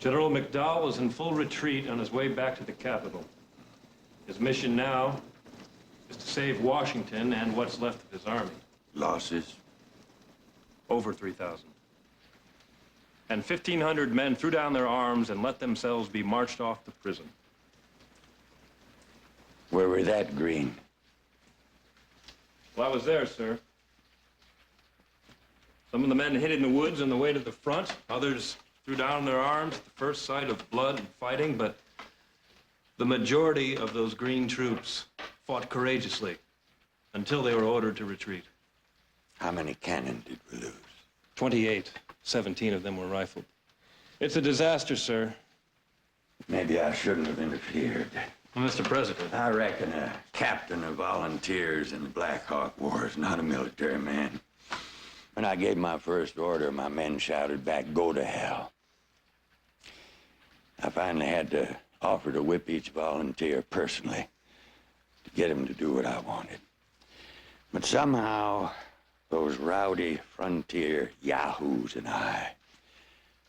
General McDowell is in full retreat on his way back to the capital. His mission now is to save Washington and what's left of his army. Losses? Over 3,000. And 1,500 men threw down their arms and let themselves be marched off to prison. Where were that, Green? Well, I was there, sir. Some of the men hid in the woods on the way to the front. Others threw down their arms at the first sight of blood and fighting, but the majority of those green troops fought courageously until they were ordered to retreat. How many cannon did we lose? 28. 17 of them were rifled. It's a disaster, sir. Maybe I shouldn't have interfered. Well, Mr. President. I reckon a captain of volunteers in the Black Hawk War is not a military man. When I gave my first order, my men shouted back, "Go to hell." I finally had to offer to whip each volunteer personally to get him to do what I wanted. But somehow, those rowdy frontier yahoos and I,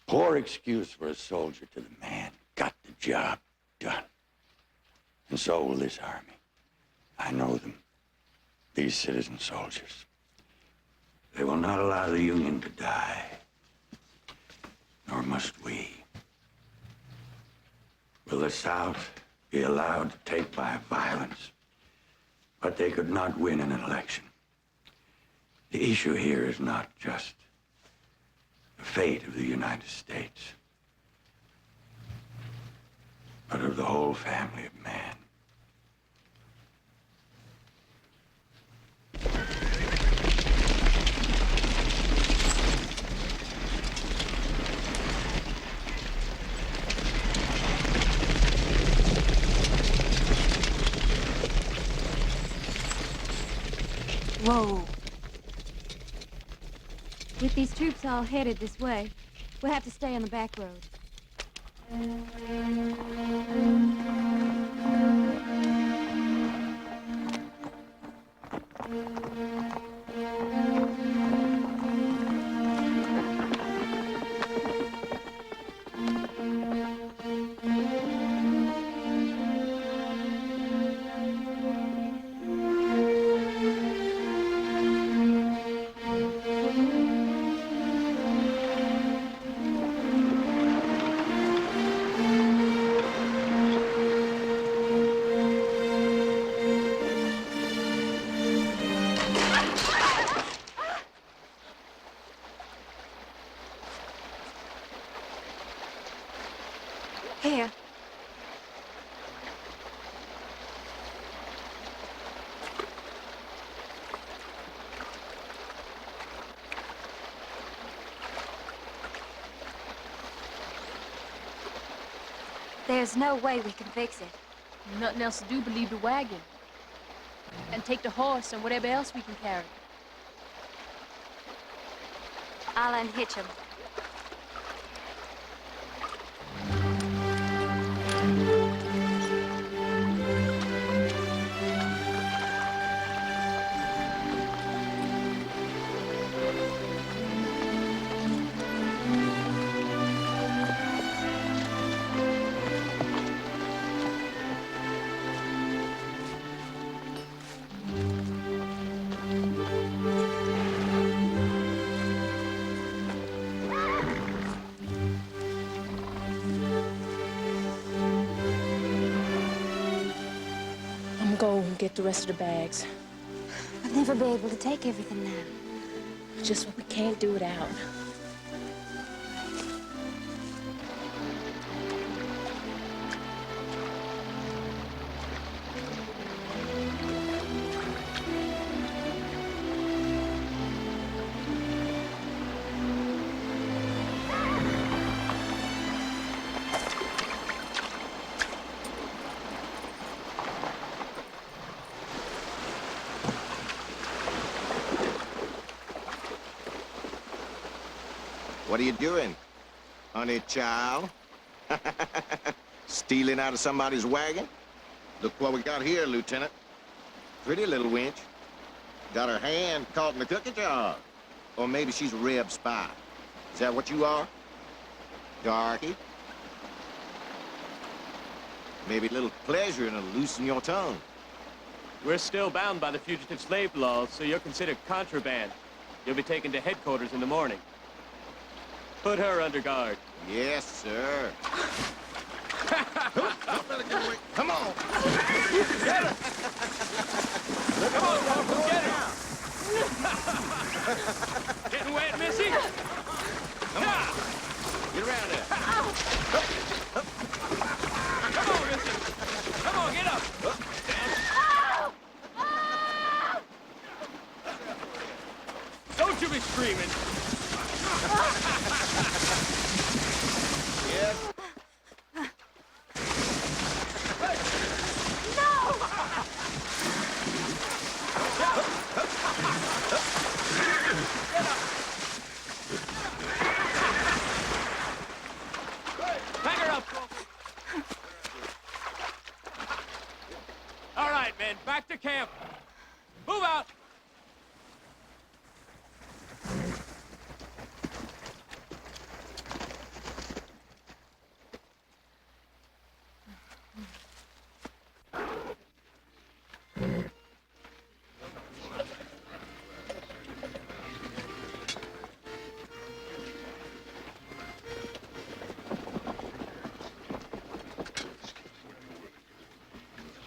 poor excuse for a soldier to the man, got the job done. And so will this army. I know them, these citizen soldiers. They will not allow the Union to die, nor must we. Will the South be allowed to take by violence what they could not win in an election? The issue here is not just the fate of the United States, but of the whole family of man. Whoa. With these troops all headed this way, we'll have to stay on the back road. Here. There's no way we can fix it. Nothing else to do but leave the wagon. And take the horse and whatever else we can carry. I'll unhitch him. Go and get the rest of the bags. I'll never be able to take everything now. Just what we can't do without. What are you doing, honey child? Stealing out of somebody's wagon? Look what we got here, Lieutenant. Pretty little wench. Got her hand caught in the cookie jar. Or maybe she's a Reb spy. Is that what you are? Darky? Maybe a little pleasure in a loosen your tongue. We're still bound by the fugitive slave laws, so you're considered contraband. You'll be taken to headquarters in the morning. Put her under guard. Yes, sir. Come on. Come on, Corporal, get her! Getting wet, Missy? Come on. Get around there. Come on, Missy! Come on, get up! Don't you be screaming! Yes. Pack her up! All right, men, back to camp. Move out!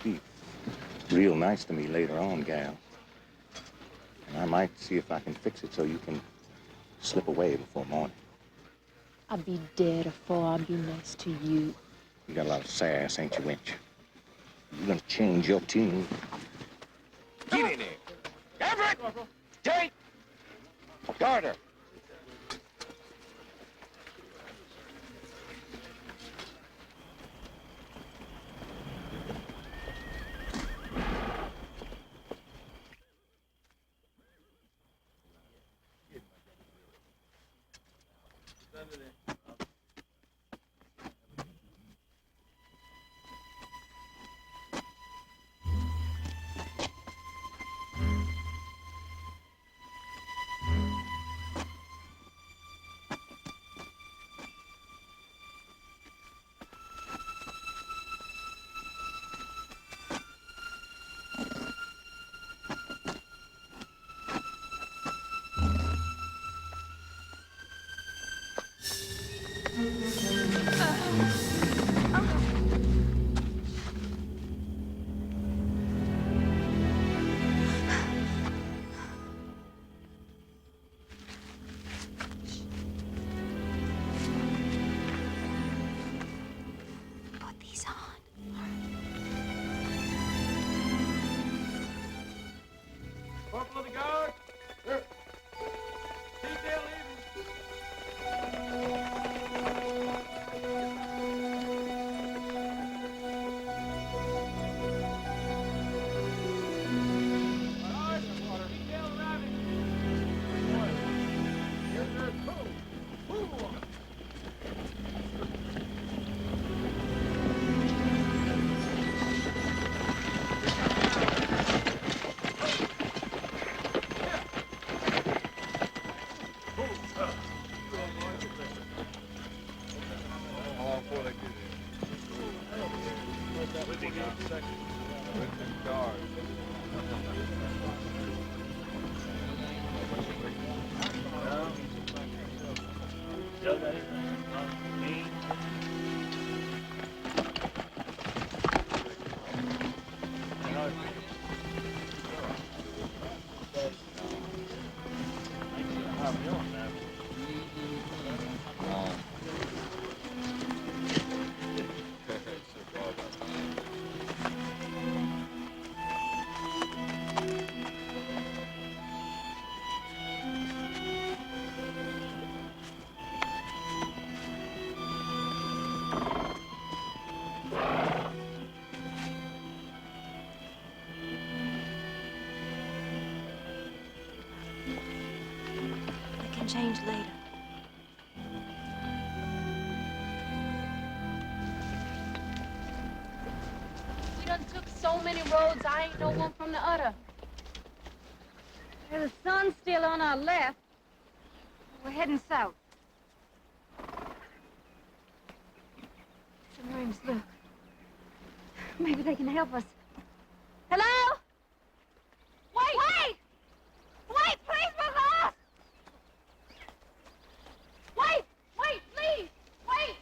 Be real nice to me later on, gal. And I might see if I can fix it so you can slip away before morning. I'll be dead afore I'll be nice to you. You got a lot of sass, ain't you, wench? You gonna change your tune? Get in there. Everett! Tate! Carter! Put these on. Corporal of the guard. Detail leaving. Detail arriving. Here's their code. Move on. We can change later. We done took so many roads, I ain't know one from the other. The sun's still on our left. We're heading south. Submarines, look. Maybe they can help us. Hello? Wait! Wait! Wait, please, we're lost! Wait! Wait, please! Wait!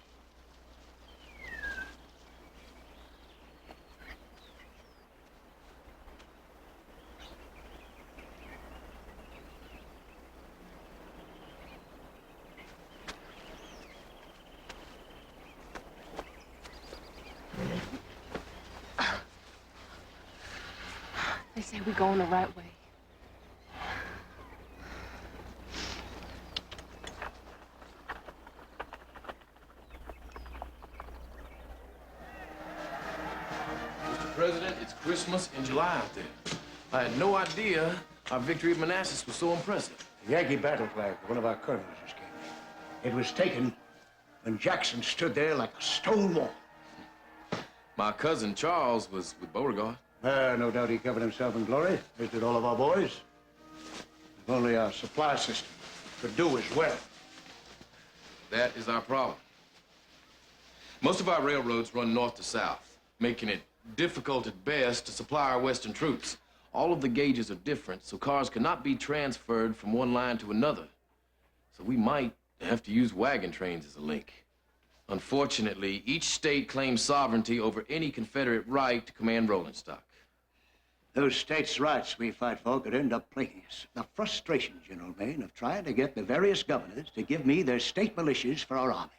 They say we're going the right way. Mr. President, it's Christmas in July out there. I had no idea our victory at Manassas was so impressive. The Yankee battle flag, one of our colonels just gave me. It was taken when Jackson stood there like a stone wall. My cousin Charles was with Beauregard. No doubt he covered himself in glory, as did all of our boys. If only our supply system could do as well. That is our problem. Most of our railroads run north to south, making it difficult at best to supply our western troops. All of the gauges are different, so cars cannot be transferred from one line to another. So we might have to use wagon trains as a link. Unfortunately, each state claims sovereignty over any Confederate right to command rolling stock. Those states' rights we fight for could end up plaguing us. The frustration, General Maine, of trying to get the various governors to give me their state militias for our army.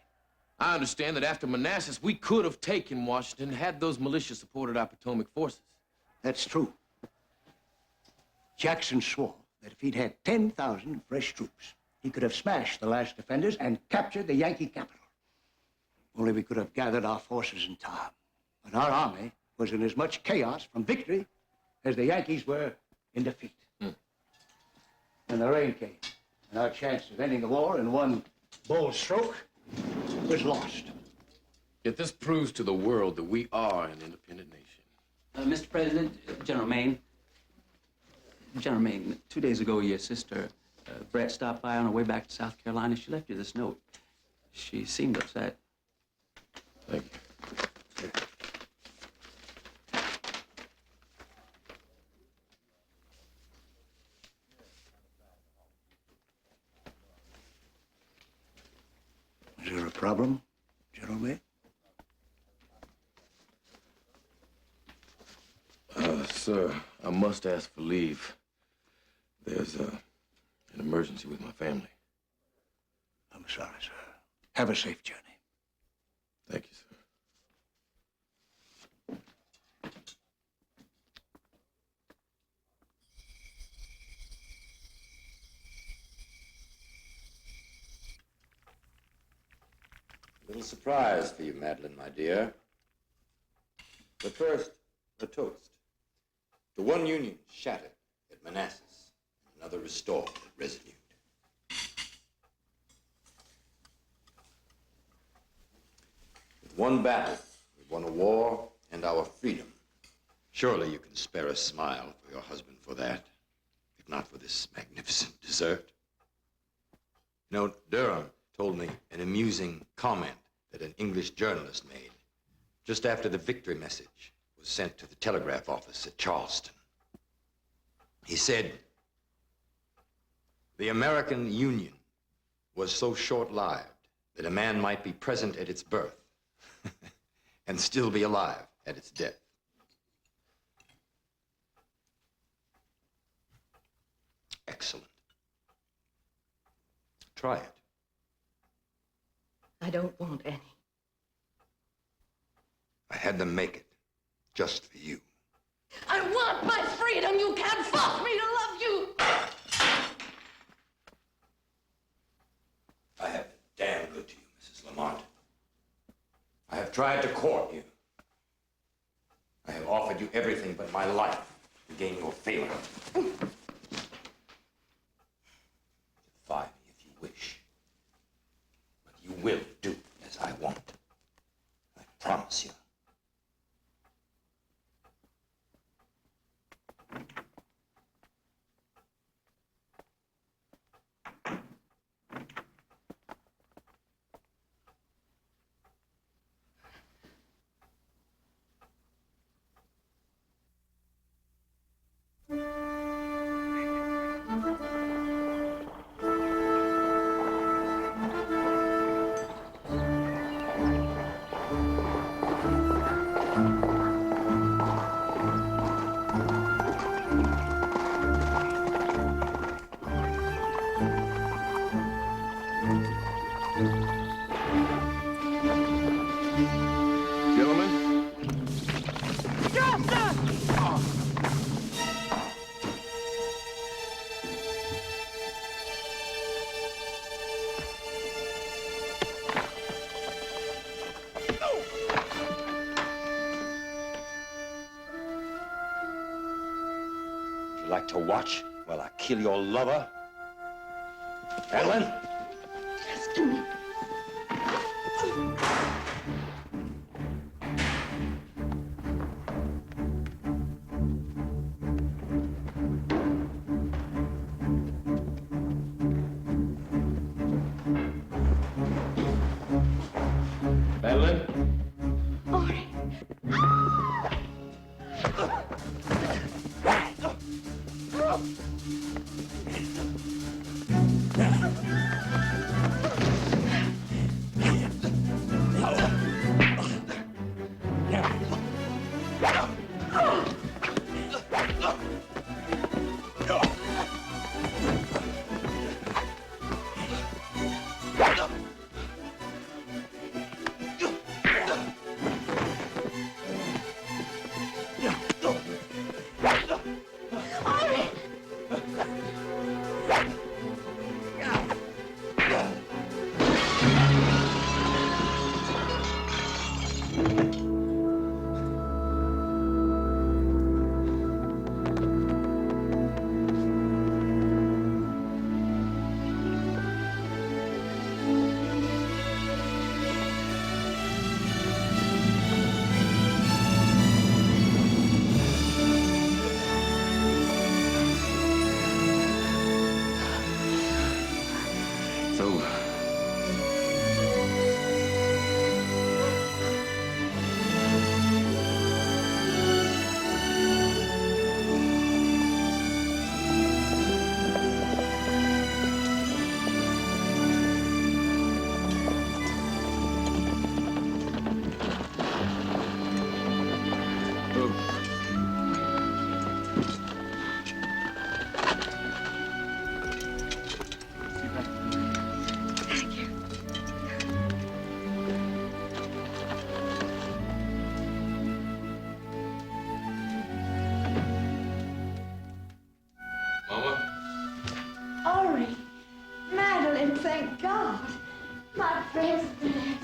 I understand that after Manassas, we could have taken Washington had those militia supported our Potomac forces. That's true. Jackson swore that if he'd had 10,000 fresh troops, he could have smashed the last defenders and captured the Yankee capital. Only we could have gathered our forces in time. But our army was in as much chaos from victory as the Yankees were in defeat. And the rain came, and our chance of ending the war in one bold stroke was lost. Yet this proves to the world that we are an independent nation. Mr. President, General Maine. General Maine, 2 days ago, your sister, Brett, stopped by on her way back to South Carolina. She left you this note. She seemed upset. Thank you. Is there a problem, General Maine? Sir, I must ask for leave. There's an emergency with my family. I'm sorry, sir. Have a safe journey. Thank you, sir. Little surprise for you, Madeline, my dear. But first, a toast. To one Union shattered at Manassas, and another restored at Resolute. With one battle, we won a war and our freedom. Surely you can spare a smile for your husband for that, if not for this magnificent dessert. You know, Durham told me an amusing comment that an English journalist made just after the victory message was sent to the telegraph office at Charleston. He said, "The American Union was so short-lived that a man might be present at its birth and still be alive at its death." Excellent. Try it. I don't want any. I had them make it just for you. I want my freedom. You can't force me to love you. I have been damn good to you, Mrs. Lamont. I have tried to court you. I have offered you everything but my life to gain your favor. Defy me if you wish. But you will do as I want. I promise you. like to watch while I kill your lover? Ellen? Madeline? Ori, Madeline, thank God. My president.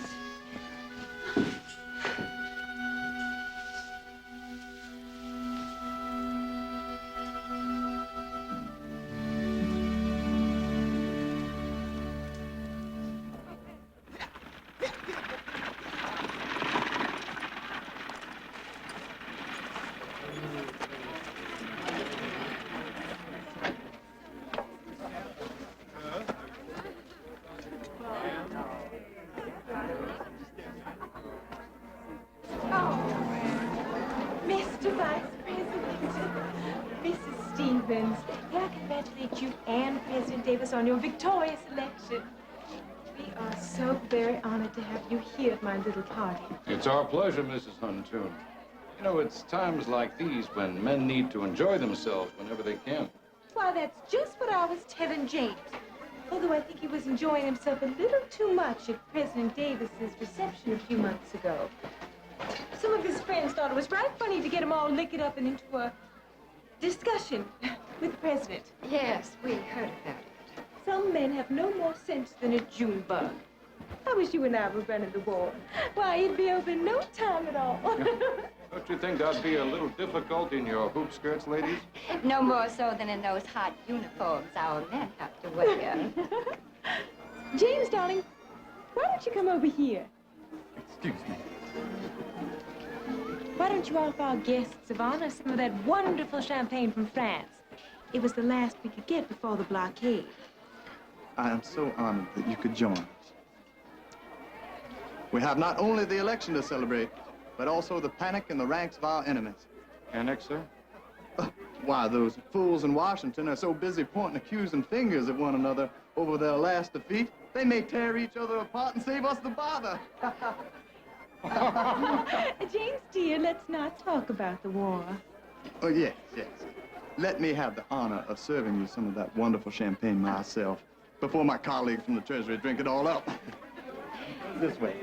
Mr. Vice President, Mrs. Stevens, may I congratulate you and President Davis on your victorious election. We are so very honored to have you here at my little party. It's our pleasure, Mrs. Huntoon. You know, it's times like these when men need to enjoy themselves whenever they can. Why, that's just what I was telling James. Although I think he was enjoying himself a little too much at President Davis's reception a few months ago. Some of his friends thought it was right funny to get him all liquored up and into a discussion with the president. Yes, we heard about it. Some men have no more sense than a June bug. I wish you and I were running the war. Why, it'd be over in no time at all. Don't you think that'd be a little difficult in your hoop skirts, ladies? No more so than in those hot uniforms our men have to wear. James, darling, why don't you come over here? Excuse me. Why don't you offer our guests of honor some of that wonderful champagne from France? It was the last we could get before the blockade. I am so honored that you could join us. We have not only the election to celebrate, but also the panic in the ranks of our enemies. Panic, sir? Why, those fools in Washington are so busy pointing accusing fingers at one another over their last defeat, they may tear each other apart and save us the bother. James, dear, let's not talk about the war. Oh, yes, yes. Let me have the honor of serving you some of that wonderful champagne myself before my colleagues from the Treasury drink it all up. This way.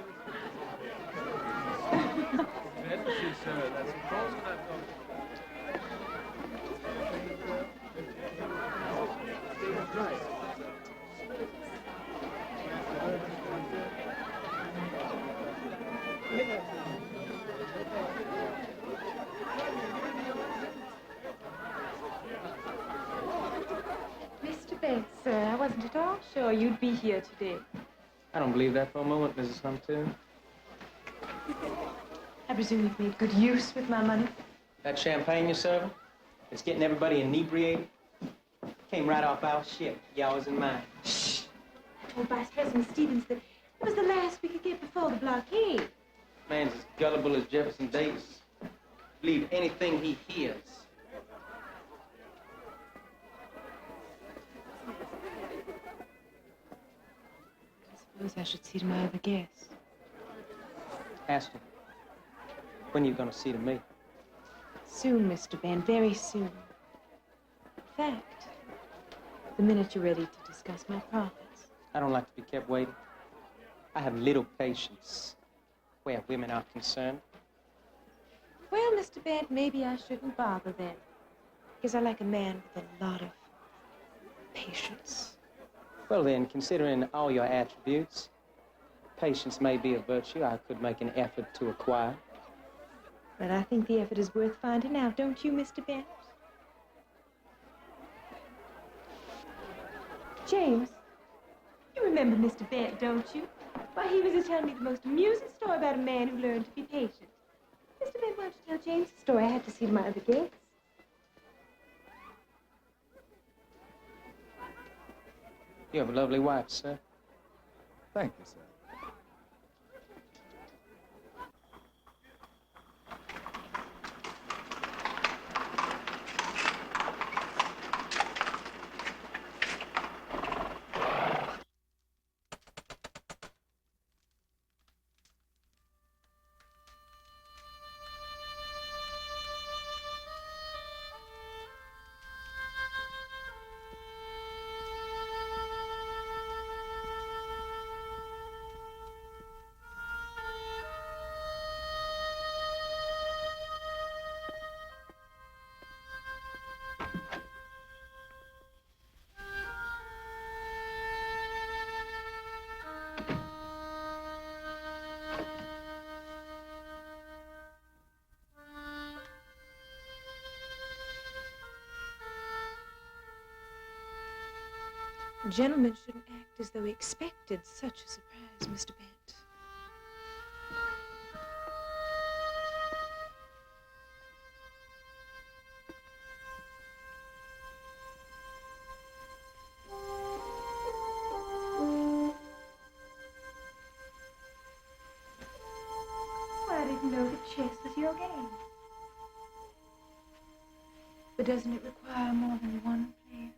you'd be here today. I don't believe that for a moment, Mrs. Huntoon. I presume you've made good use with my money. That champagne you're serving, it's getting everybody inebriated. Came right off our ship, yours and mine. Shh! I told Vice President Stevens that it was the last we could get before the blockade. Man's as gullible as Jefferson Davis. Believe anything he hears. I suppose I should see to my other guests. Ask him. When are you gonna see to me? Soon, Mr. Ben, very soon. In fact, the minute you're ready to discuss my profits. I don't like to be kept waiting. I have little patience where women are concerned. Well, Mr. Bent, maybe I shouldn't bother then. Because I like a man with a lot of patience. Well then, considering all your attributes, patience may be a virtue I could make an effort to acquire. But I think the effort is worth finding out, don't you, Mr. Bent? James, you remember Mr. Bent, don't you? Why, he was telling me the most amusing story about a man who learned to be patient. Mr. Bent, why don't you tell James the story? I have to see to my other guests. You have a lovely wife, sir. Thank you, sir. A gentleman shouldn't act as though he expected such a surprise, Mr. Bent. I didn't know that chess was your game. But doesn't it require more than one player?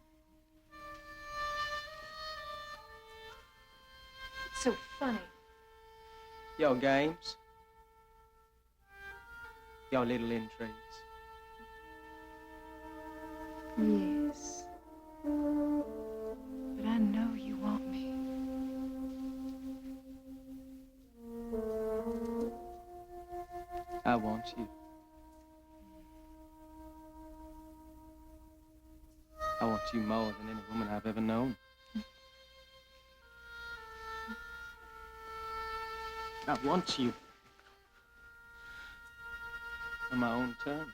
It's so funny. Your games. Your little intrigues. Yes. But I know you want me. I want you. I want you more than any woman I've ever known. I want you. On my own terms.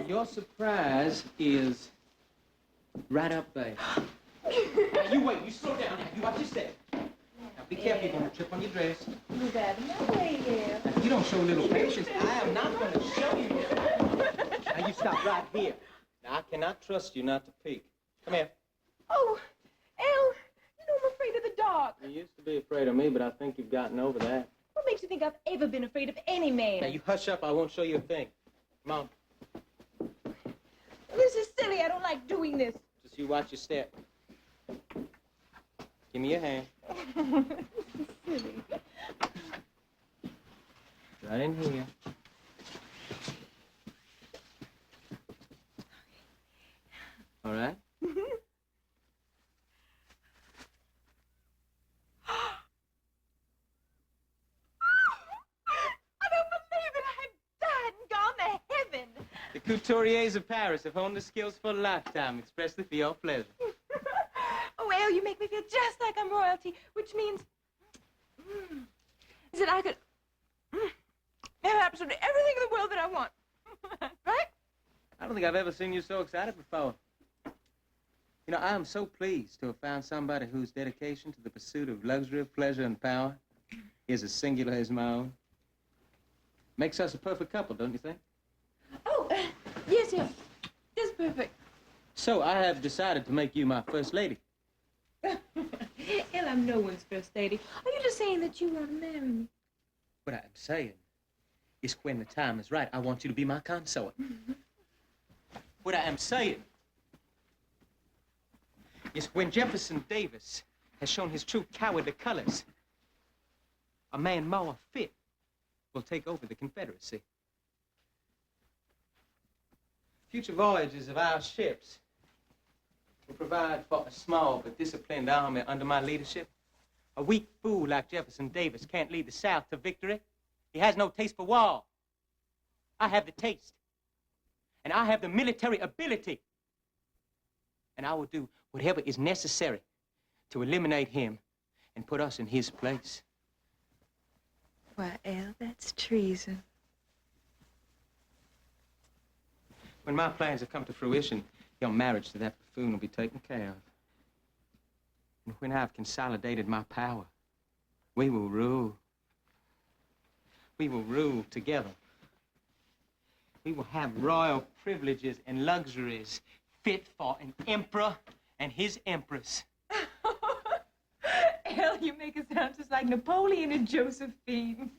your surprise is right up there. Now, you wait. You slow down. Now, you watch your step. Now, be careful. You're going to trip on your dress. Move out of my way, El. Now, if you don't show a little patience, I am not going to show you. Now, you stop right here. Now, I cannot trust you not to peek. Come here. Oh, El, you know I'm afraid of the dark. You used to be afraid of me, but I think you've gotten over that. What makes you think I've ever been afraid of any man? Now, you hush up. I won't show you a thing. Come on. This is silly. I don't like doing this. Just you watch your step. Give me your hand. This is silly. Right in here. All right? The couturiers of Paris have honed the skills for a lifetime, expressly for your pleasure. Oh, El, you make me feel just like I'm royalty, which means that I could have absolutely everything in the world that I want. Right? I don't think I've ever seen you so excited before. You know, I am so pleased to have found somebody whose dedication to the pursuit of luxury, pleasure, and power is as singular as my own. Makes us a perfect couple, don't you think? Oh, yes, El. That's perfect. So I have decided to make you my first lady. El, I'm no one's first lady. Are you just saying that you want to marry me? What I am saying is when the time is right, I want you to be my consort. What I am saying is when Jefferson Davis has shown his true cowardly colors, a man more fit will take over the Confederacy. Future voyages of our ships will provide for a small but disciplined army under my leadership. A weak fool like Jefferson Davis can't lead the South to victory. He has no taste for war. I have the taste. And I have the military ability. And I will do whatever is necessary to eliminate him and put us in his place. Why, El, that's treason. When my plans have come to fruition, your marriage to that buffoon will be taken care of. And when I've consolidated my power, we will rule. We will rule together. We will have royal privileges and luxuries fit for an emperor and his empress. El, you make it sound just like Napoleon and Josephine.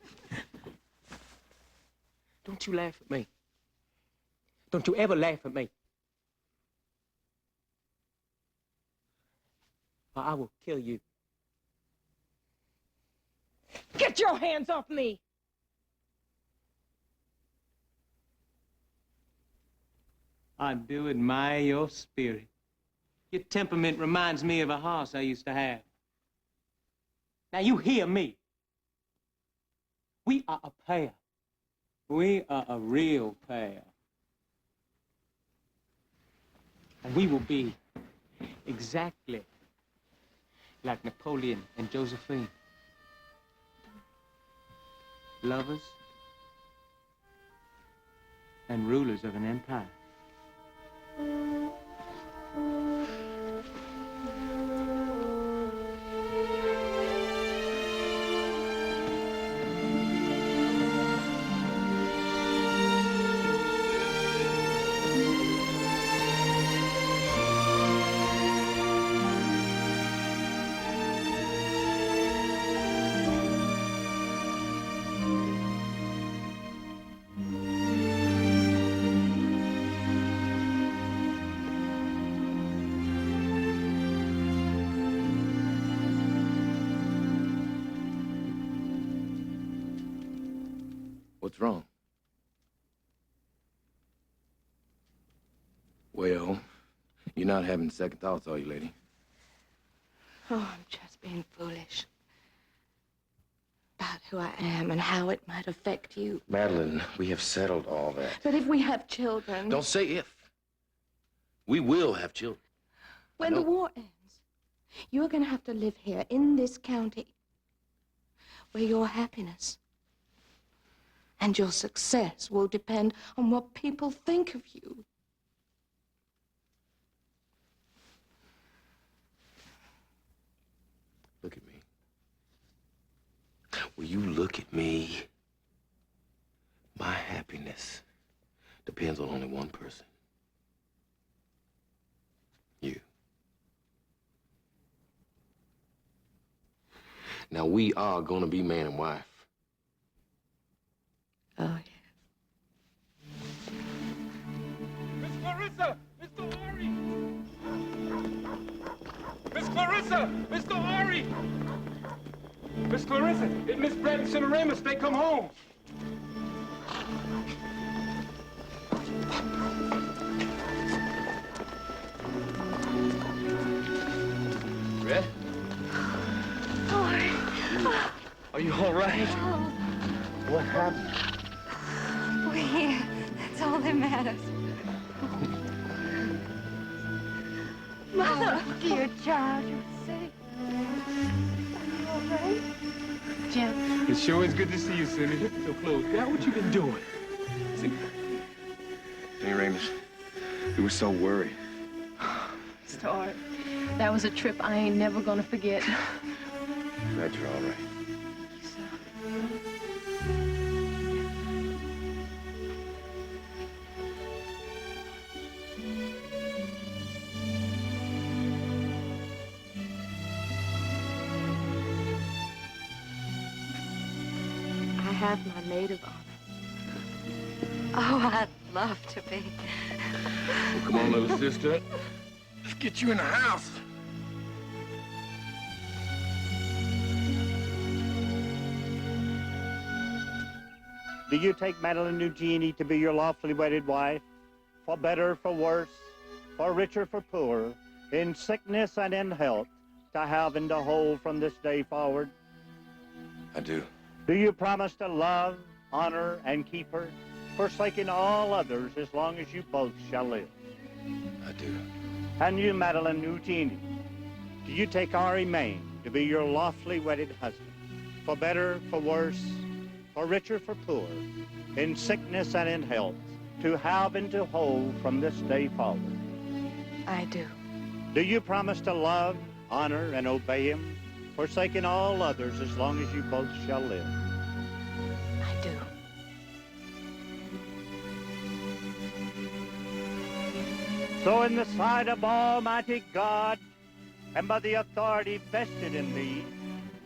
Don't you laugh at me. Don't you ever laugh at me. Or I will kill you. Get your hands off me! I do admire your spirit. Your temperament reminds me of a horse I used to have. Now, you hear me. We are a pair. We are a real pair. And we will be exactly like Napoleon and Josephine. Lovers and rulers of an empire. What's wrong? Well, you're not having second thoughts, are you, lady? Oh, I'm just being foolish. About who I am and how it might affect you. Madeline, we have settled all that. But if we have children... Don't say if. We will have children. When the war ends, you're going to have to live here in this county where your happiness And your success will depend on what people think of you. Look at me. Will you look at me? My happiness depends on only one person. You. Now, we are gonna be man and wife. Oh, yeah. Miss Clarissa! Mr. Ari! Miss Clarissa! Mr. Ari! Miss Clarissa, it's Miss Brett and Semiramis. They come home. Brett? Are you all right? What happened? We're here. That's all that matters. Mother! Oh, dear child, you're safe. Are you all right? Jim. It sure is good to see you, Senator. So close. Dad, what you been doing? See? Semiramis, we were so worried. Stuart, that was a trip I ain't never gonna forget. Glad you're all right. I have my maid of honor. Oh, I'd love to be. Well, come on, little sister. Let's get you in the house. Do you take Madeline Eugenie to be your lawfully wedded wife, for better, for worse, for richer, for poorer, in sickness and in health, to have and to hold from this day forward? I do. Do you promise to love, honor, and keep her, forsaking all others as long as you both shall live? I do. And you, Madeline Eugenie, do you take Ari Maine to be your lawfully wedded husband, for better, for worse, for richer, for poorer, in sickness and in health, to have and to hold from this day forward? I do. Do you promise to love, honor, and obey him, forsaking all others as long as you both shall live? I do. So in the sight of Almighty God, and by the authority vested in me,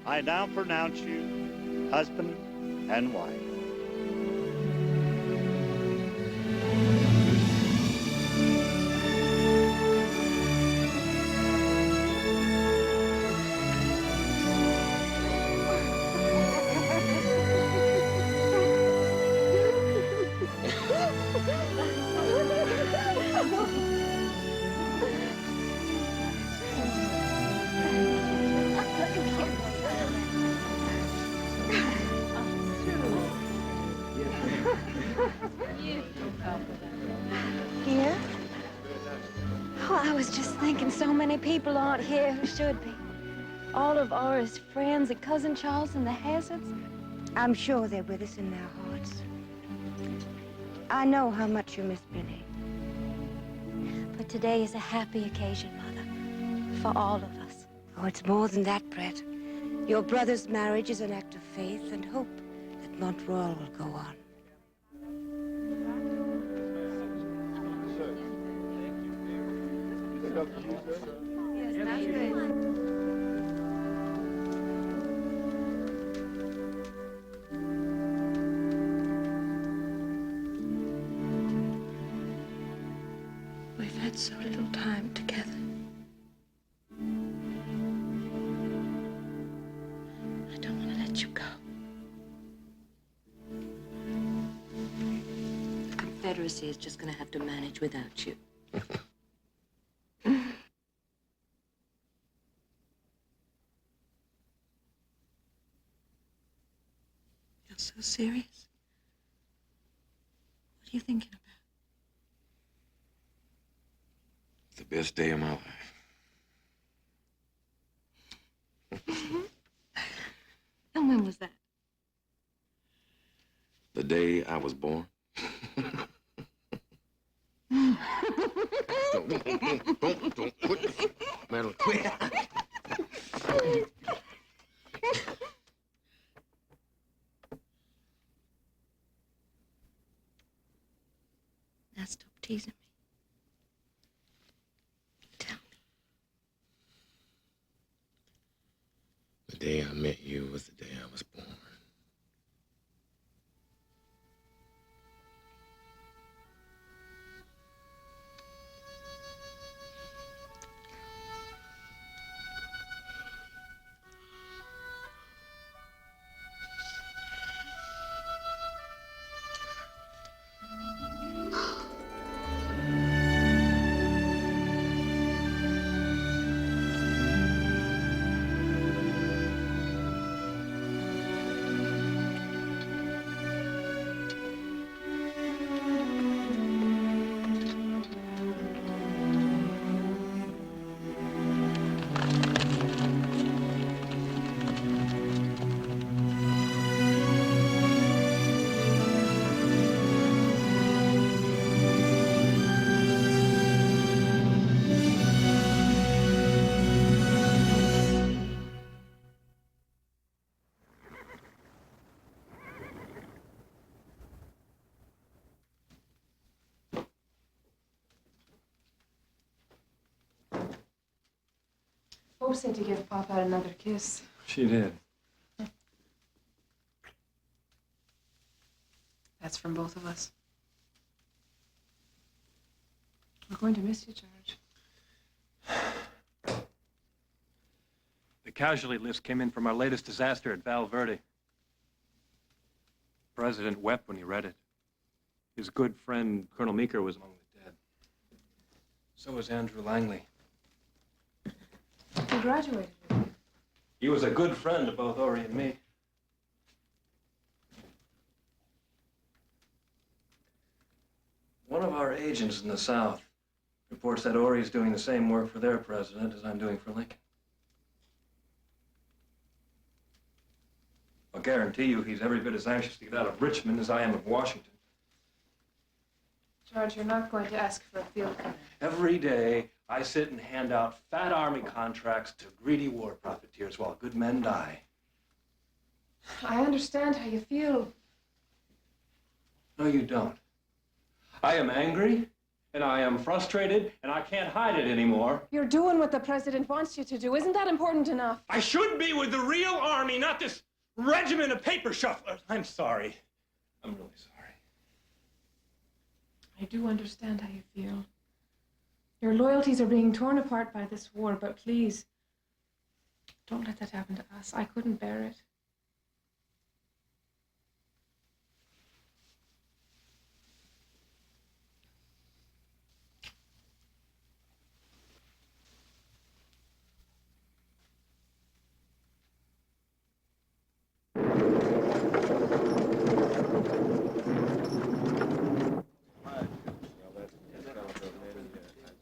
I now pronounce you husband and wife. Here? Oh, I was just thinking so many people aren't here who should be. All of Aura's friends and Cousin Charles and the Hazards. I'm sure they're with us in their hearts. I know how much you miss Benny. But today is a happy occasion, Mother, for all of us. Oh, it's more than that, Brett. Your brother's marriage is an act of faith and hope that Montreal will go on. We've had so little time together. I don't want to let you go. The Confederacy is just going to have to manage without you. You're so serious. What are you thinking about? It's the best day of my life. And when was that? The day I was born. Don't quit. Madeline, quit. Now stop teasing me. Tell me. The day I met you was the day I was born. Hope said to give Papa another kiss. She did. That's from both of us. We're going to miss you, George. The casualty list came in from our latest disaster at Val Verde. The president wept when he read it. His good friend, Colonel Meeker, was among the dead. So was Andrew Langley. He graduated. He was a good friend to both Ori and me. One of our agents in the South reports that Ori's doing the same work for their president as I'm doing for Lincoln. I'll guarantee you he's every bit as anxious to get out of Richmond as I am of Washington. George, you're not going to ask for a field commander. Every day, I sit and hand out fat army contracts to greedy war profiteers while good men die. I understand how you feel. No, you don't. I am angry, and I am frustrated, and I can't hide it anymore. You're doing what the president wants you to do. Isn't that important enough? I should be with the real army, not this regiment of paper shufflers. I'm sorry. I'm really sorry. I do understand how you feel. Your loyalties are being torn apart by this war, but please, don't let that happen to us. I couldn't bear it.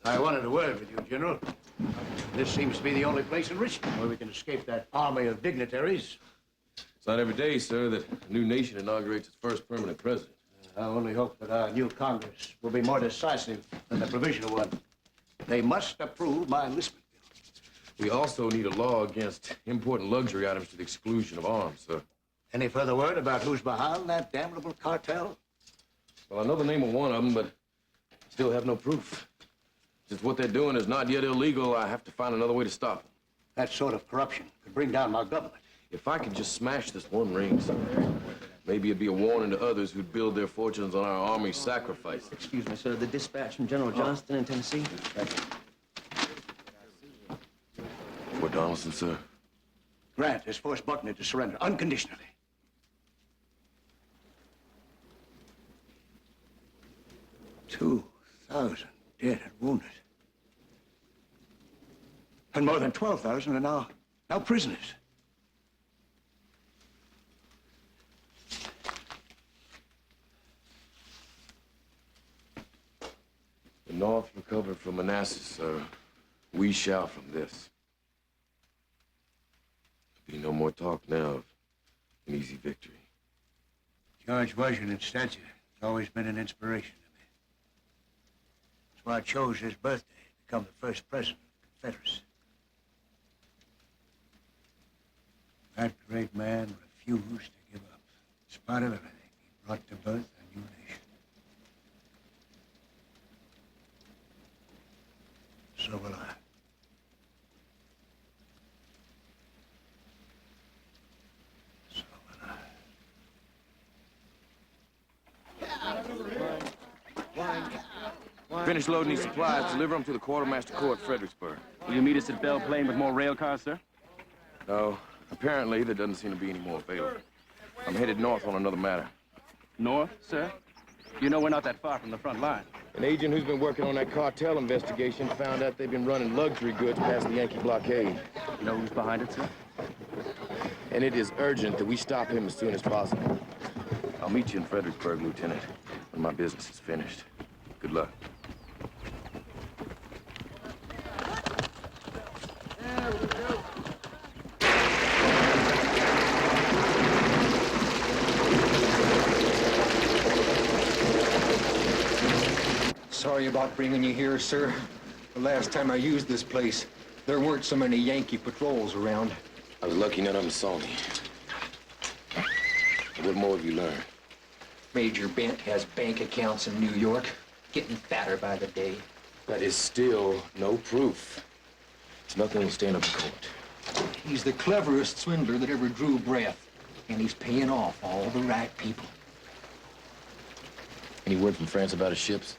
I wanted a word with you, General. This seems to be the only place in Richmond where we can escape that army of dignitaries. It's not every day, sir, that a new nation inaugurates its first permanent president. I only hope that our new Congress will be more decisive than the provisional one. They must approve my enlistment bill. We also need a law against importing luxury items to the exclusion of arms, sir. Any further word about who's behind that damnable cartel? Well, I know the name of one of them, but still have no proof. Since what they're doing is not yet illegal, I have to find another way to stop them. That sort of corruption could bring down my government. If I could just smash this one ring, sir, maybe it'd be a warning to others who'd build their fortunes on our army's sacrifice. Excuse me, sir. The dispatch from General Johnston in Tennessee. Fort Donaldson, sir. Grant has forced Buckner to surrender unconditionally. $2,000 dead and wounded. And more than 12,000 are now prisoners. The North recovered from Manassas, sir. We shall from this. There'll be no more talk now of an easy victory. George Washington's statue has always been an inspiration to me. That's why I chose his birthday to become the first president of the Confederacy. That great man refused to give up. In spite of everything, he brought to birth a new nation. So will I. Finish loading these supplies, deliver them to the Quartermaster Court, Fredericksburg. Will you meet us at Belle Plaine with more rail cars, sir? No, apparently there doesn't seem to be any more available. I'm headed north on another matter. North, sir? You know we're not that far from the front line. An agent who's been working on that cartel investigation found out they've been running luxury goods past the Yankee blockade. You know who's behind it, sir? And it is urgent that we stop him as soon as possible. I'll meet you in Fredericksburg, Lieutenant, when my business is finished. Good luck. Sorry about bringing you here, sir. The last time I used this place, there weren't so many Yankee patrols around. I was lucky none of them saw me. What more have you learned? Major Bent has bank accounts in New York, getting fatter by the day. That is still no proof. It's nothing to stand up in court. He's the cleverest swindler that ever drew breath, and he's paying off all the right people. Any word from France about his ships?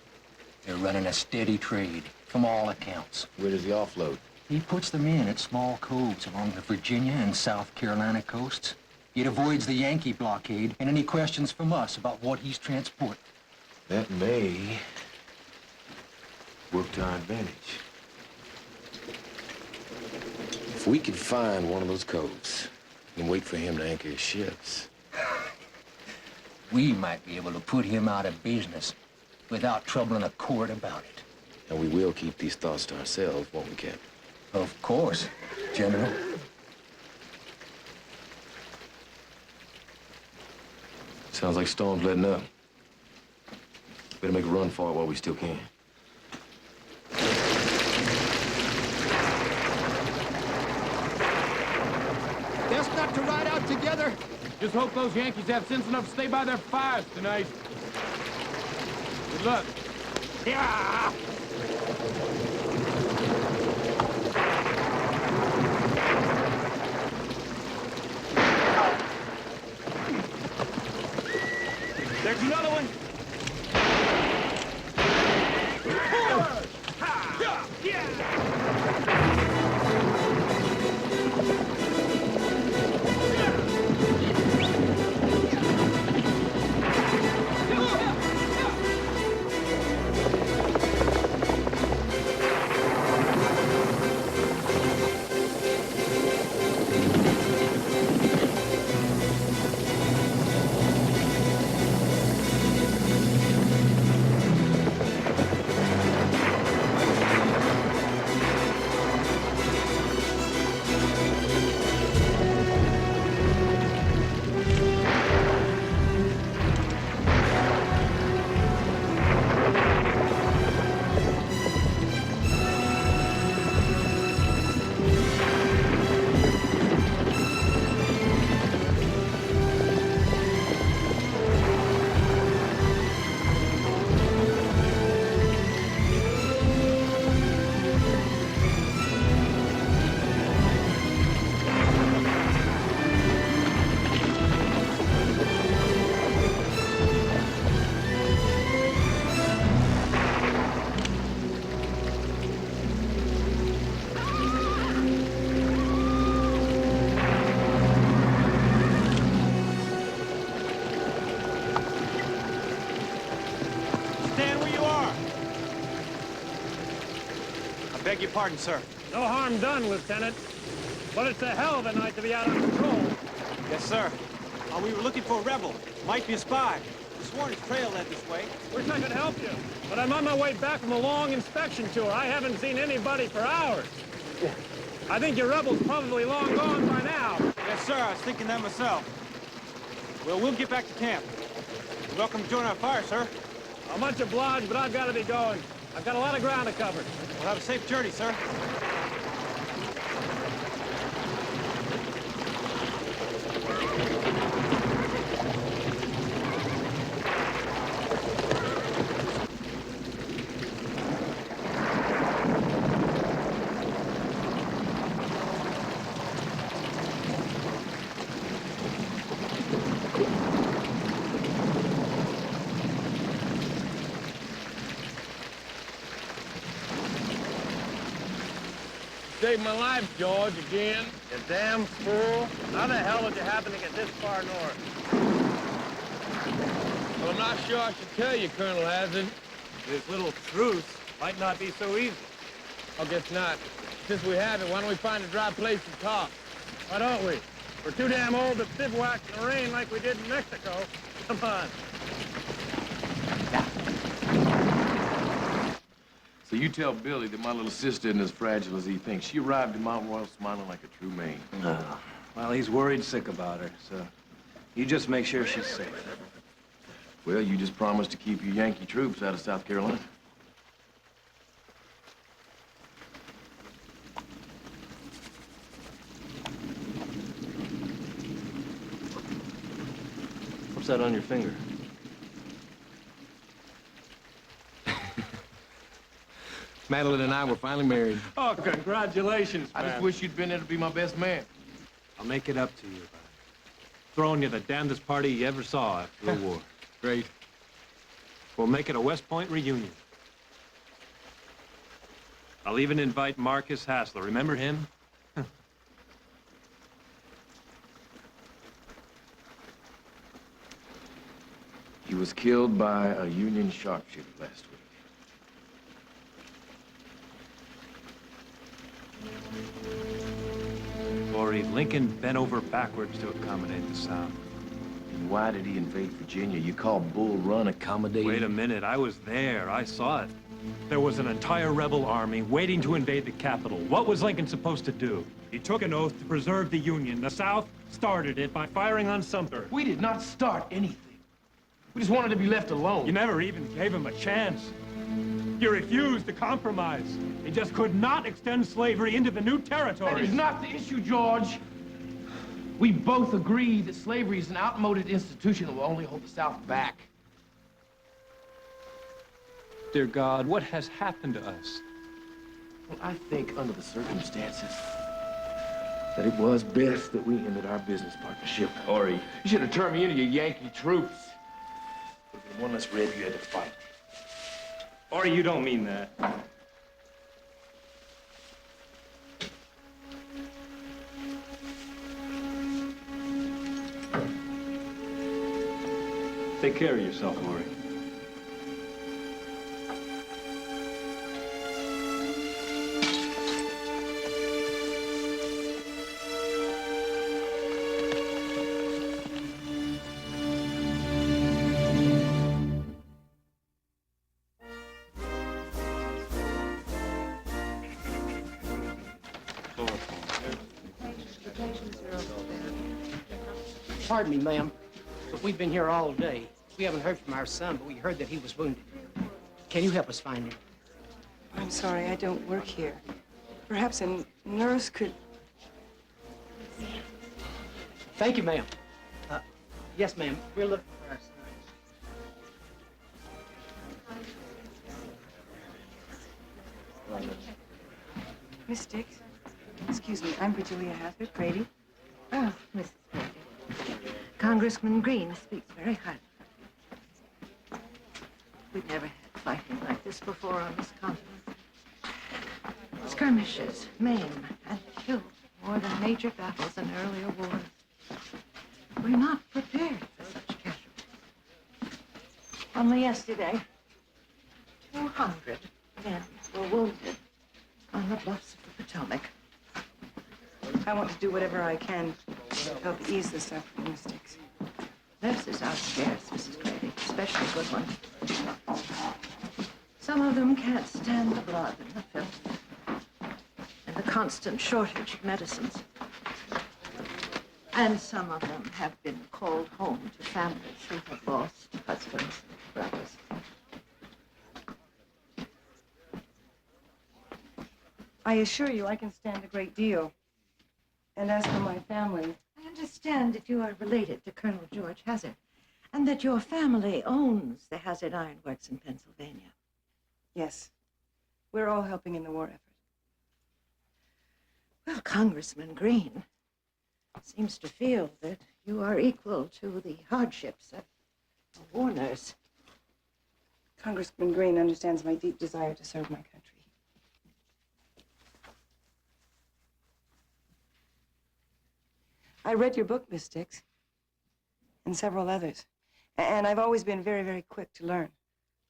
They're running a steady trade, from all accounts. Where does he offload? He puts them in at small coves along the Virginia and South Carolina coasts. It avoids the Yankee blockade and any questions from us about what he's transporting. That may work to our advantage. If we could find one of those coves and wait for him to anchor his ships, we might be able to put him out of business without troubling a court about it. and we will keep these thoughts to ourselves, won't we, Captain? Of course, General. Sounds like Storm's letting up. Better make a run for it while we still can. Best not to ride out together. Just hope those Yankees have sense enough to stay by their fires tonight. Good luck. Yeah! There's another one. Beg your pardon, sir. No harm done, Lieutenant. But it's a hell of a night to be out on patrol. Yes, sir. We were looking for a rebel. Might be a spy. We sworn his trail led this way. Wish I could help you, but I'm on my way back from a long inspection tour. I haven't seen anybody for hours. I think your rebel's probably long gone by now. Yes, sir. I was thinking that myself. Well, we'll get back to camp. Welcome to join our fire, sir. I'm much obliged, but I've got to be going. I've got a lot of ground to cover. We'll have a safe journey, sir. Saved my life, George, again. You damn fool. How the hell did you happen to get this far north? Well, I'm not sure I should tell you, Colonel Hazard. This little truce might not be so easy. I guess not. Since we have it, why don't we find a dry place to talk? Why don't we? We're too damn old to bivouac in the rain like we did in Mexico. Come on. So you tell Billy that my little sister isn't as fragile as he thinks. She arrived in Mount Royal smiling like a true Maine. Well, he's worried sick about her, so you just make sure she's safe. Well, you just promised to keep your Yankee troops out of South Carolina. What's that on your finger? Madeline and I were finally married. Oh, congratulations, I man. just wish you'd been there to be my best man. I'll make it up to you by throwing you the damnedest party you ever saw after the war. Great. We'll make it a West Point reunion. I'll even invite Marcus Hassler. Remember him? He was killed by a Union sharpshooter last week. Or Lincoln bent over backwards to accommodate the South. And why did he invade Virginia? You call Bull Run accommodating? Wait a minute, I was there. I saw it. There was an entire rebel army waiting to invade the capital. What was Lincoln supposed to do? He took an oath to preserve the Union. The South started it by firing on Sumter. We did not start anything. We just wanted to be left alone. You never even gave him a chance. You refused to compromise. He just could not extend slavery into the new territories. That is not the issue, George. We both agree that slavery is an outmoded institution that will only hold the South back. Dear God, what has happened to us? Well, I think under the circumstances that it was best that we ended our business partnership. Ori, you should have turned me into your Yankee troops. Would have been one less red you had to fight. Or you don't mean that. Take care of yourself, Ori. Pardon me, ma'am, but we've been here all day. We haven't heard from our son, but we heard that he was wounded. Can you help us find him? I'm sorry, I don't work here. Perhaps a nurse could... Thank you, ma'am. Yes, ma'am. We're looking for our son. Miss Dix, excuse me, I'm Virginia Hazard, Grady. Oh, Mrs. Grady. Congressman Green speaks very highly. We've never had fighting like this before on this continent. Skirmishes, maim, and kill more than major battles in earlier wars. We're not prepared for such casualties. Only yesterday, 200 men were wounded on the bluffs of the Potomac. I want to do whatever I can to help ease the suffering, Miss Dix. Nurses are scarce, Mrs. Grady, especially good ones. Some of them can't stand the blood and the filth and the constant shortage of medicines. And some of them have been called home to families who have lost husbands and brothers. I assure you I can stand a great deal. And as for my family, I understand that you are related to Colonel George Hazard, and that your family owns the Hazard Iron Works in Pennsylvania. yes, we're all helping in the war effort. Well, Congressman Green seems to feel that you are equal to the hardships of a war nurse. Congressman Green understands my deep desire to serve my country. I read your book, Miss Dix, and several others. And I've always been very, very quick to learn.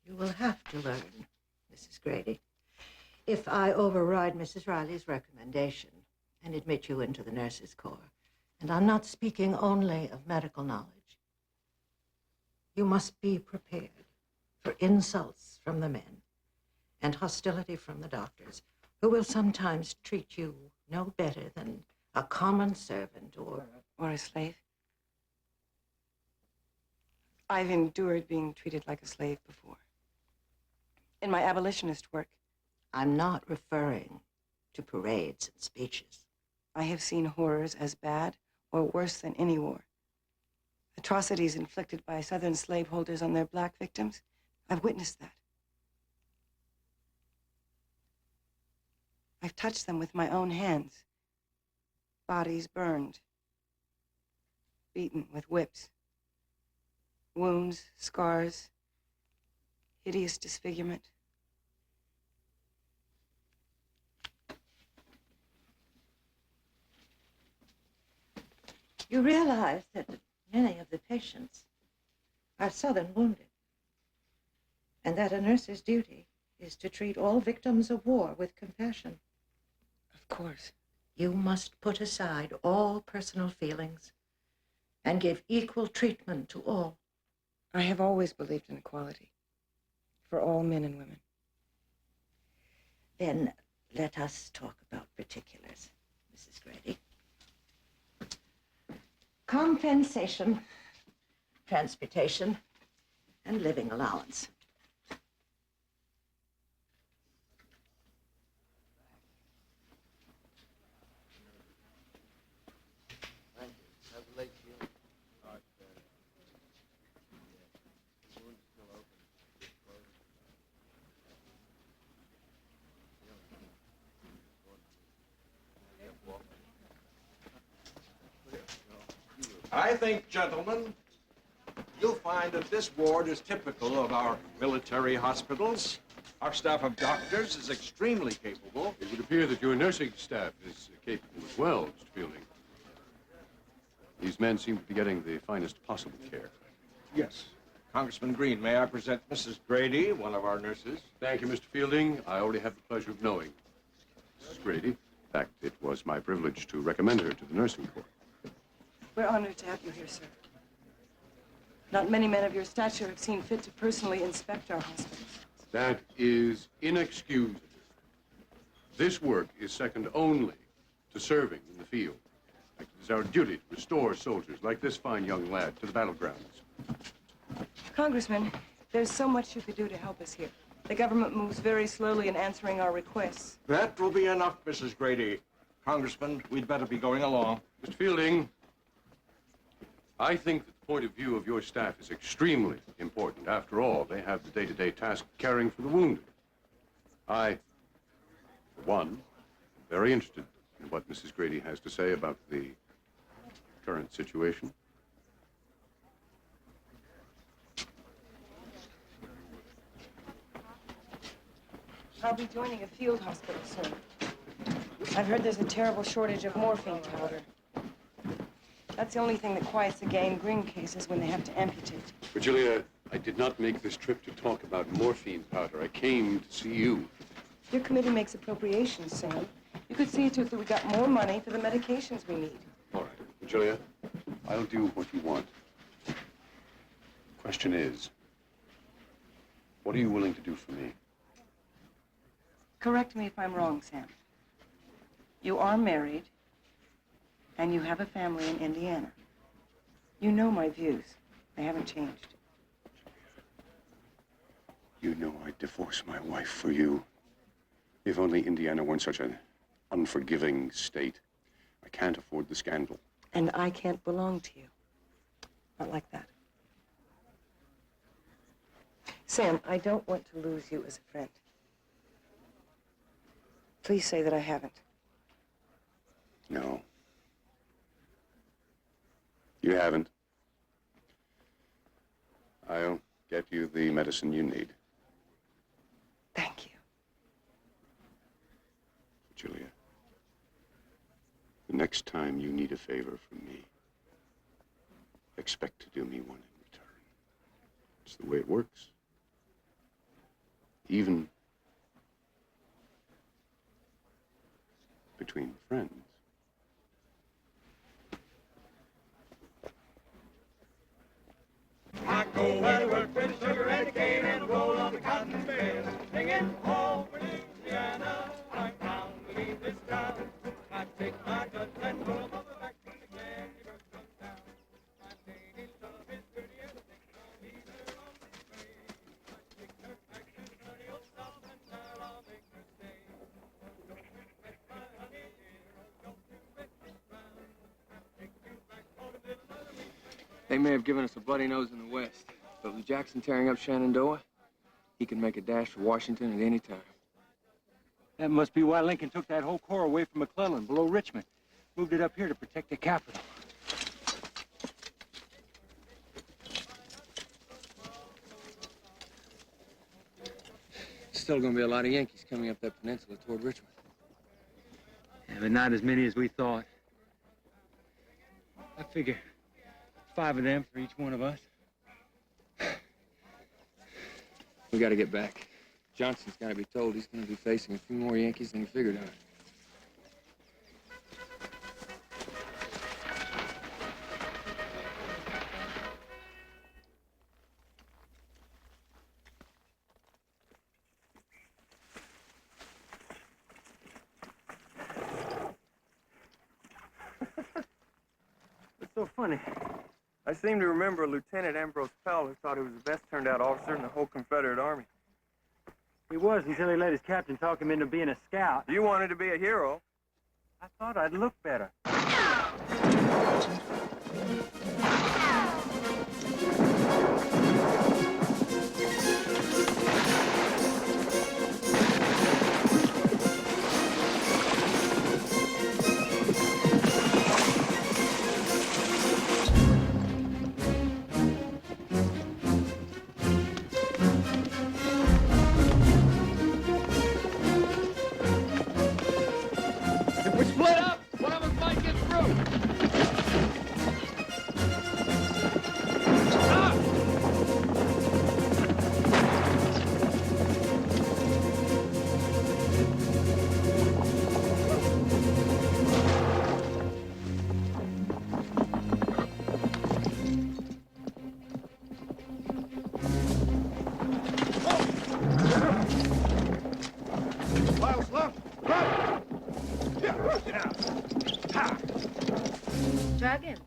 You will have to learn, Mrs. Grady, if I override Mrs. Riley's recommendation and admit you into the Nurses' Corps. And I'm not speaking only of medical knowledge. You must be prepared for insults from the men and hostility from the doctors, who will sometimes treat you no better than a common servant or a slave. I've endured being treated like a slave before. In my abolitionist work. I'm not referring to parades and speeches. I have seen horrors as bad or worse than any war. Atrocities inflicted by Southern slaveholders on their black victims. I've witnessed that. I've touched them with my own hands. Bodies burned, beaten with whips, wounds, scars, hideous disfigurement. You realize that many of the patients are Southern wounded, and that a nurse's duty is to treat all victims of war with compassion. Of course. You must put aside all personal feelings and give equal treatment to all. I have always believed in equality for all men and women. Then let us talk about particulars, Mrs. Grady. Compensation, transportation, and living allowance. I think, gentlemen, you'll find that this ward is typical of our military hospitals. Our staff of doctors is extremely capable. It would appear that your nursing staff is capable as well, Mr. Fielding. These men seem to be getting the finest possible care. Yes. Congressman Green, may I present Mrs. Grady, one of our nurses? Thank you, Mr. Fielding. I already have the pleasure of knowing Mrs. Grady. In fact, it was my privilege to recommend her to the nursing corps. We're honored to have you here, sir. Not many men of your stature have seen fit to personally inspect our hospitals. That is inexcusable. This work is second only to serving in the field. It is our duty to restore soldiers like this fine young lad to the battlegrounds. Congressman, there's so much you could do to help us here. The government moves very slowly in answering our requests. That will be enough, Mrs. Grady. Congressman, we'd better be going along. Mr. Fielding, I think that the point of view of your staff is extremely important. After all, they have the day-to-day task of caring for the wounded. I, for one, am very interested in what Mrs. Grady has to say about the current situation. I'll be joining a field hospital soon. I've heard there's a terrible shortage of morphine powder. That's the only thing that quiets the gangrene cases when they have to amputate. Virgilia, I did not make this trip to talk about morphine powder. I came to see you. Your committee makes appropriations, Sam. You could see to it that we got more money for the medications we need. All right, Virgilia, I'll do what you want. The question is, what are you willing to do for me? Correct me if I'm wrong, Sam. You are married, And you have a family in Indiana. You know my views. They haven't changed. You know I'd divorce my wife for you. If only Indiana weren't such an unforgiving state. I can't afford the scandal. And I can't belong to you. Not like that. Sam, I don't want to lose you as a friend. Please say that I haven't. No. You haven't. I'll get you the medicine you need. Thank you. Julia, the next time you need a favor from me, expect to do me one in return. It's the way it works. Even between friends. I go where to work with sugar and cane and roll on the cotton bales, singing home for Louisiana. I'm bound to leave this town. I take my guts and roll them back when the candy bird comes down. My lady love is pretty and I think I'll leave her on the way. I take her back to sunny old South and now I'll make her stay. Don't you bet my honey dear, don't you bet me brown. I'll take you back home to little mother me. They may have given us a bloody nose in the West, but with Jackson tearing up Shenandoah, he can make a dash for Washington at any time. That must be why Lincoln took that whole corps away from McClellan, below Richmond. Moved it up here to protect the capital. Still gonna be a lot of Yankees coming up that peninsula toward Richmond. Yeah, but not as many as we thought. I figure 5 of them for each one of us. We gotta get back. Johnson's gotta be told he's gonna be facing a few more Yankees than he figured on. It's so funny. I seem to remember Lieutenant Ambrose Powell who thought he was the best turned out officer in the whole Confederate Army. He was until he let his captain talk him into being a scout. You wanted to be a hero. I thought I'd look better. If we split up, one of us might get through. Miles left, right. Yeah, get out. Ha. Try again.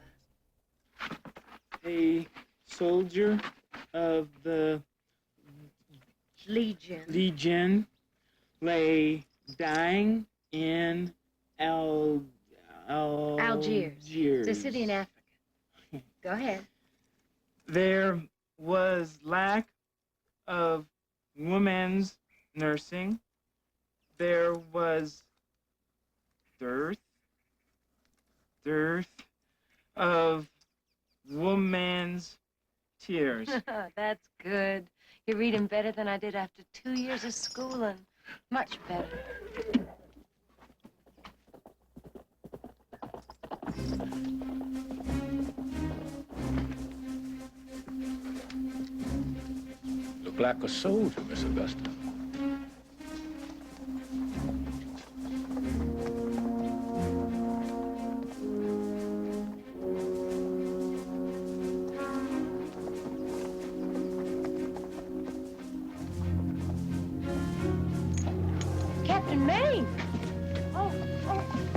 A soldier of the Legion lay dying in Algiers. It's a city in Africa. Go ahead. There was lack of women's nursing. There was dearth of woman's tears. That's good. You're reading better than I did after 2 years of schooling. Much better. Look like a soldier, Miss Augusta. Captain Maine! Oh,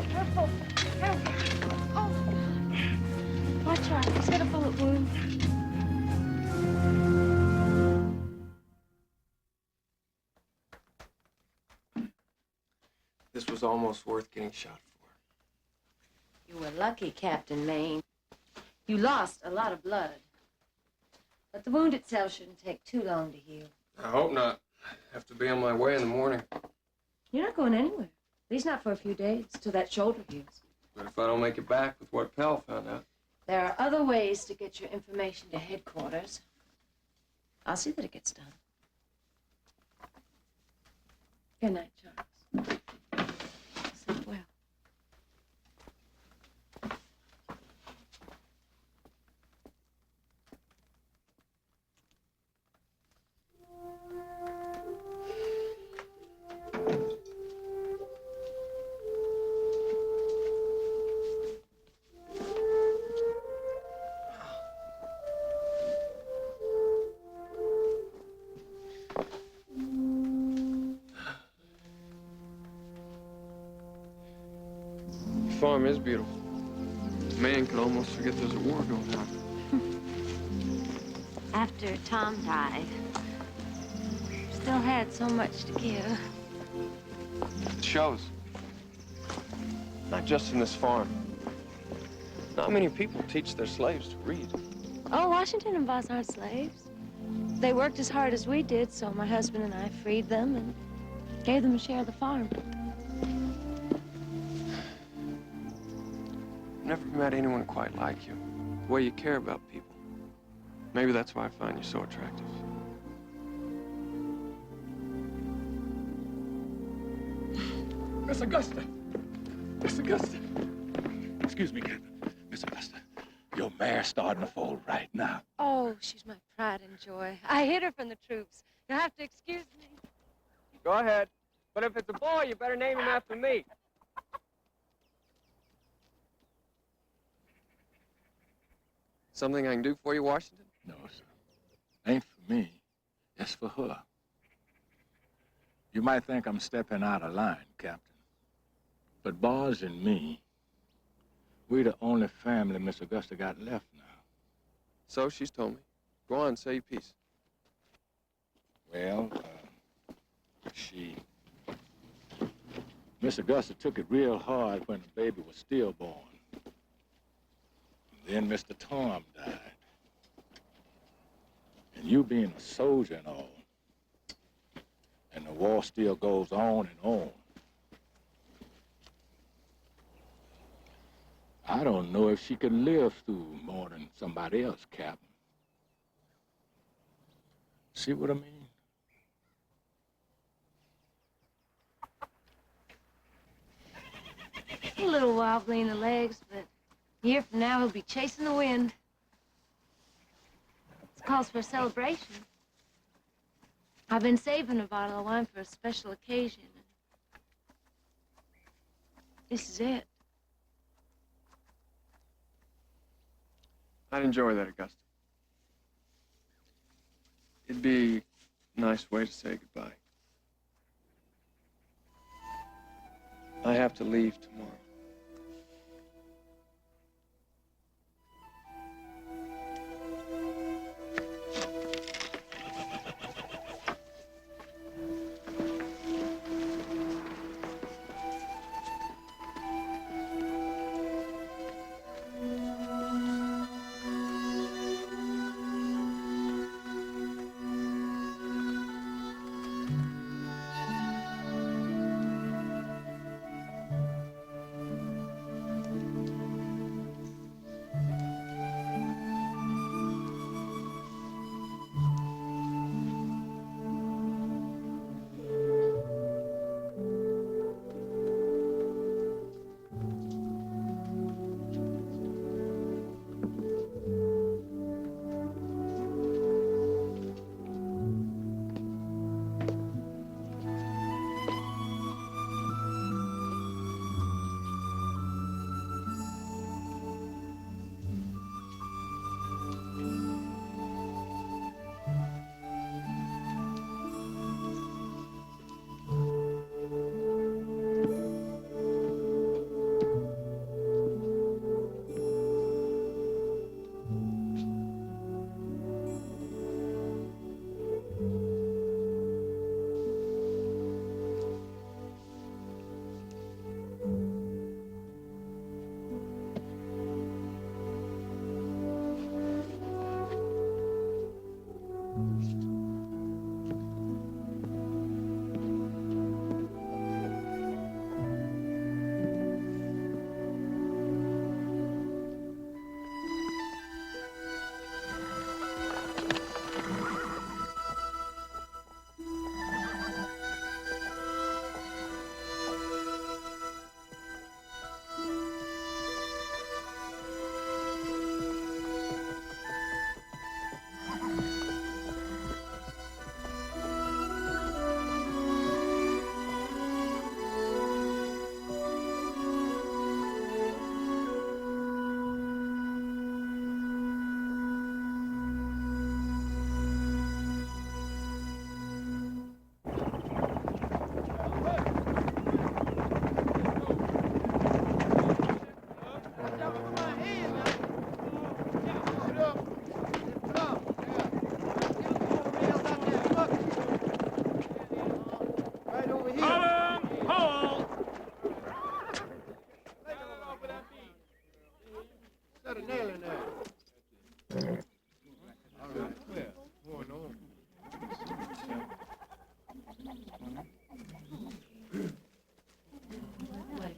careful, careful. Oh. was almost worth getting shot for. You were lucky, Captain Maine. You lost a lot of blood. But the wound itself shouldn't take too long to heal. I hope not. I have to be on my way in the morning. You're not going anywhere. At least not for a few days, till that shoulder heals. But if I don't make it back with what Pell found out. There are other ways to get your information to headquarters. I'll see that it gets done. Good night, Charles. Sleep well. The farm is beautiful. Man could almost forget there's a war going on. After Tom died, we still had so much to give. It shows. Not just in this farm. Not many people teach their slaves to read. Oh, Washington and Boss aren't slaves. They worked as hard as we did, so my husband and I freed them and gave them a share of the farm. I've never met anyone quite like you. The way you care about people. Maybe that's why I find you so attractive. Miss Augusta! Miss Augusta! Excuse me, Captain. Miss Augusta, your mare's starting to fold right now. Oh, she's my pride and joy. I hid her from the troops. You'll have to excuse me. Go ahead. But if it's a boy, you better name him after me. Something I can do for you, Washington? No, sir. Ain't for me. It's for her. You might think I'm stepping out of line, Captain. But Boz and me, we the only family Miss Augusta got left now. So she's told me. Go on, say your piece. Well, Miss Augusta took it real hard when the baby was stillborn. Then Mr. Tom died. And you being a soldier and all, and the war still goes on and on. I don't know if she could live through more than somebody else, Captain. See what I mean? A little wobbly in the legs, but a year from now he'll be chasing the wind. It calls for a celebration. I've been saving a bottle of wine for a special occasion. This is it. I'd enjoy that, Augusta. It'd be a nice way to say goodbye. I have to leave tomorrow.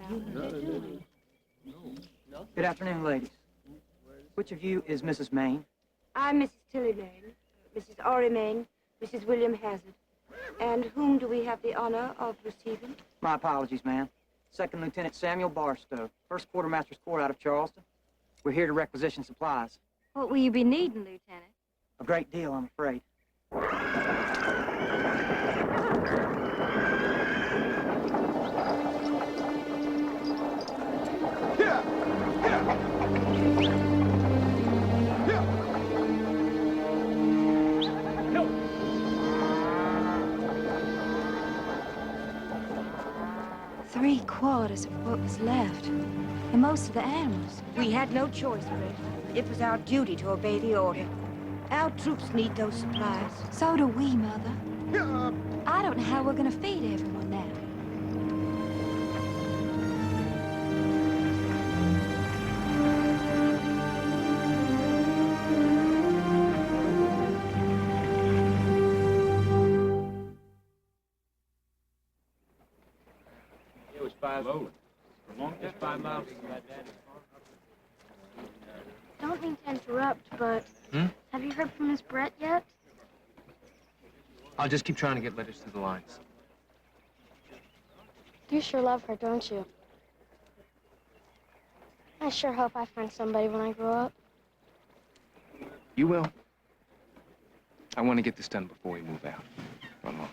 Good afternoon, ladies. Which of you is Mrs. Maine? I'm Mrs. Tilly Maine, Mrs. Ori Maine, Mrs. William Hazard. And whom do we have the honor of receiving? My apologies, ma'am. Second Lieutenant Samuel Barstow, 1st Quartermaster's Corps out of Charleston. We're here to requisition supplies. What will you be needing, Lieutenant? A great deal, I'm afraid. Three-quarters of what was left, and most of the animals. We had no choice, Fred. It was our duty to obey the order. Our troops need those supplies. So do we, Mother. I don't know how we're gonna feed everyone now. It was 5 miles. It's 5 miles. Don't mean to interrupt, but have you heard from Miss Brett yet? I'll just keep trying to get letters through the lines. You sure love her, don't you? I sure hope I find somebody when I grow up. You will. I want to get this done before we move out. Run along.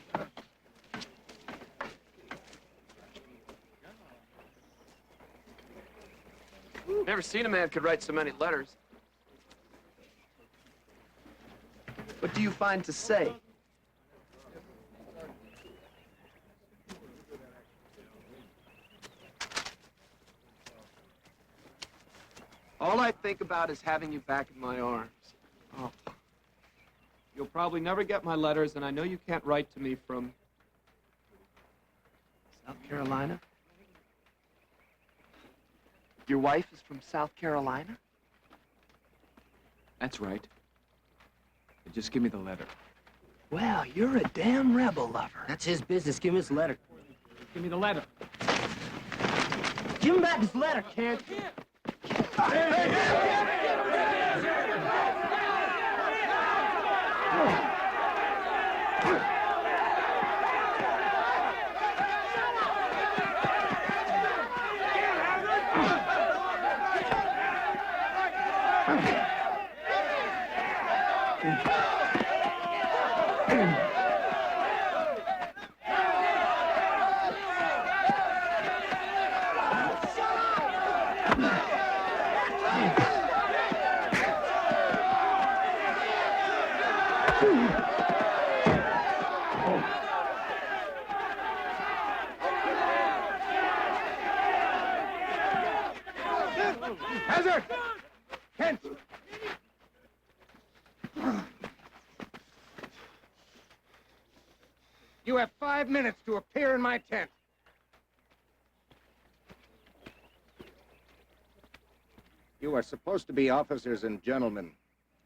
Never seen a man could write so many letters. What do you find to say? All I think about is having you back in my arms. Oh. You'll probably never get my letters, and I know you can't write to me from South Carolina? Your wife is from South Carolina? That's right. But just give me the letter. Well, you're a damn rebel lover. That's his business. Give him his letter. Give me the letter. Give him back his letter, Kent. Hazard! Kent! You have 5 minutes to appear in my tent. You are supposed to be officers and gentlemen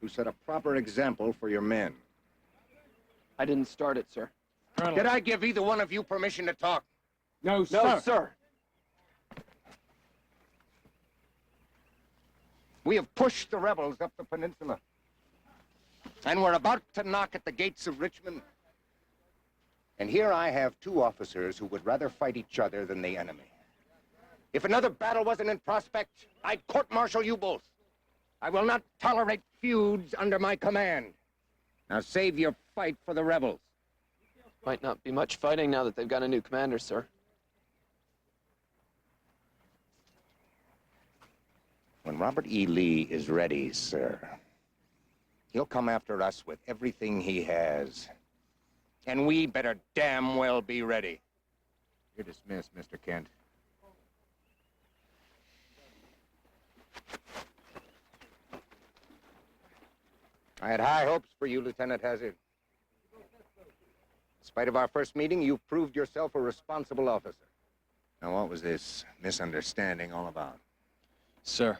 who set a proper example for your men. I didn't start it, sir. Did I give either one of you permission to talk? No, sir. No, sir. We have pushed the rebels up the peninsula. And we're about to knock at the gates of Richmond. And here I have 2 officers who would rather fight each other than the enemy. If another battle wasn't in prospect, I'd court-martial you both. I will not tolerate feuds under my command. Now save your fight for the rebels. Might not be much fighting now that they've got a new commander, sir. When Robert E. Lee is ready, sir, he'll come after us with everything he has. And we better damn well be ready. You're dismissed, Mr. Kent. I had high hopes for you, Lieutenant Hazard. In spite of our first meeting, you've proved yourself a responsible officer. Now, what was this misunderstanding all about? Sir,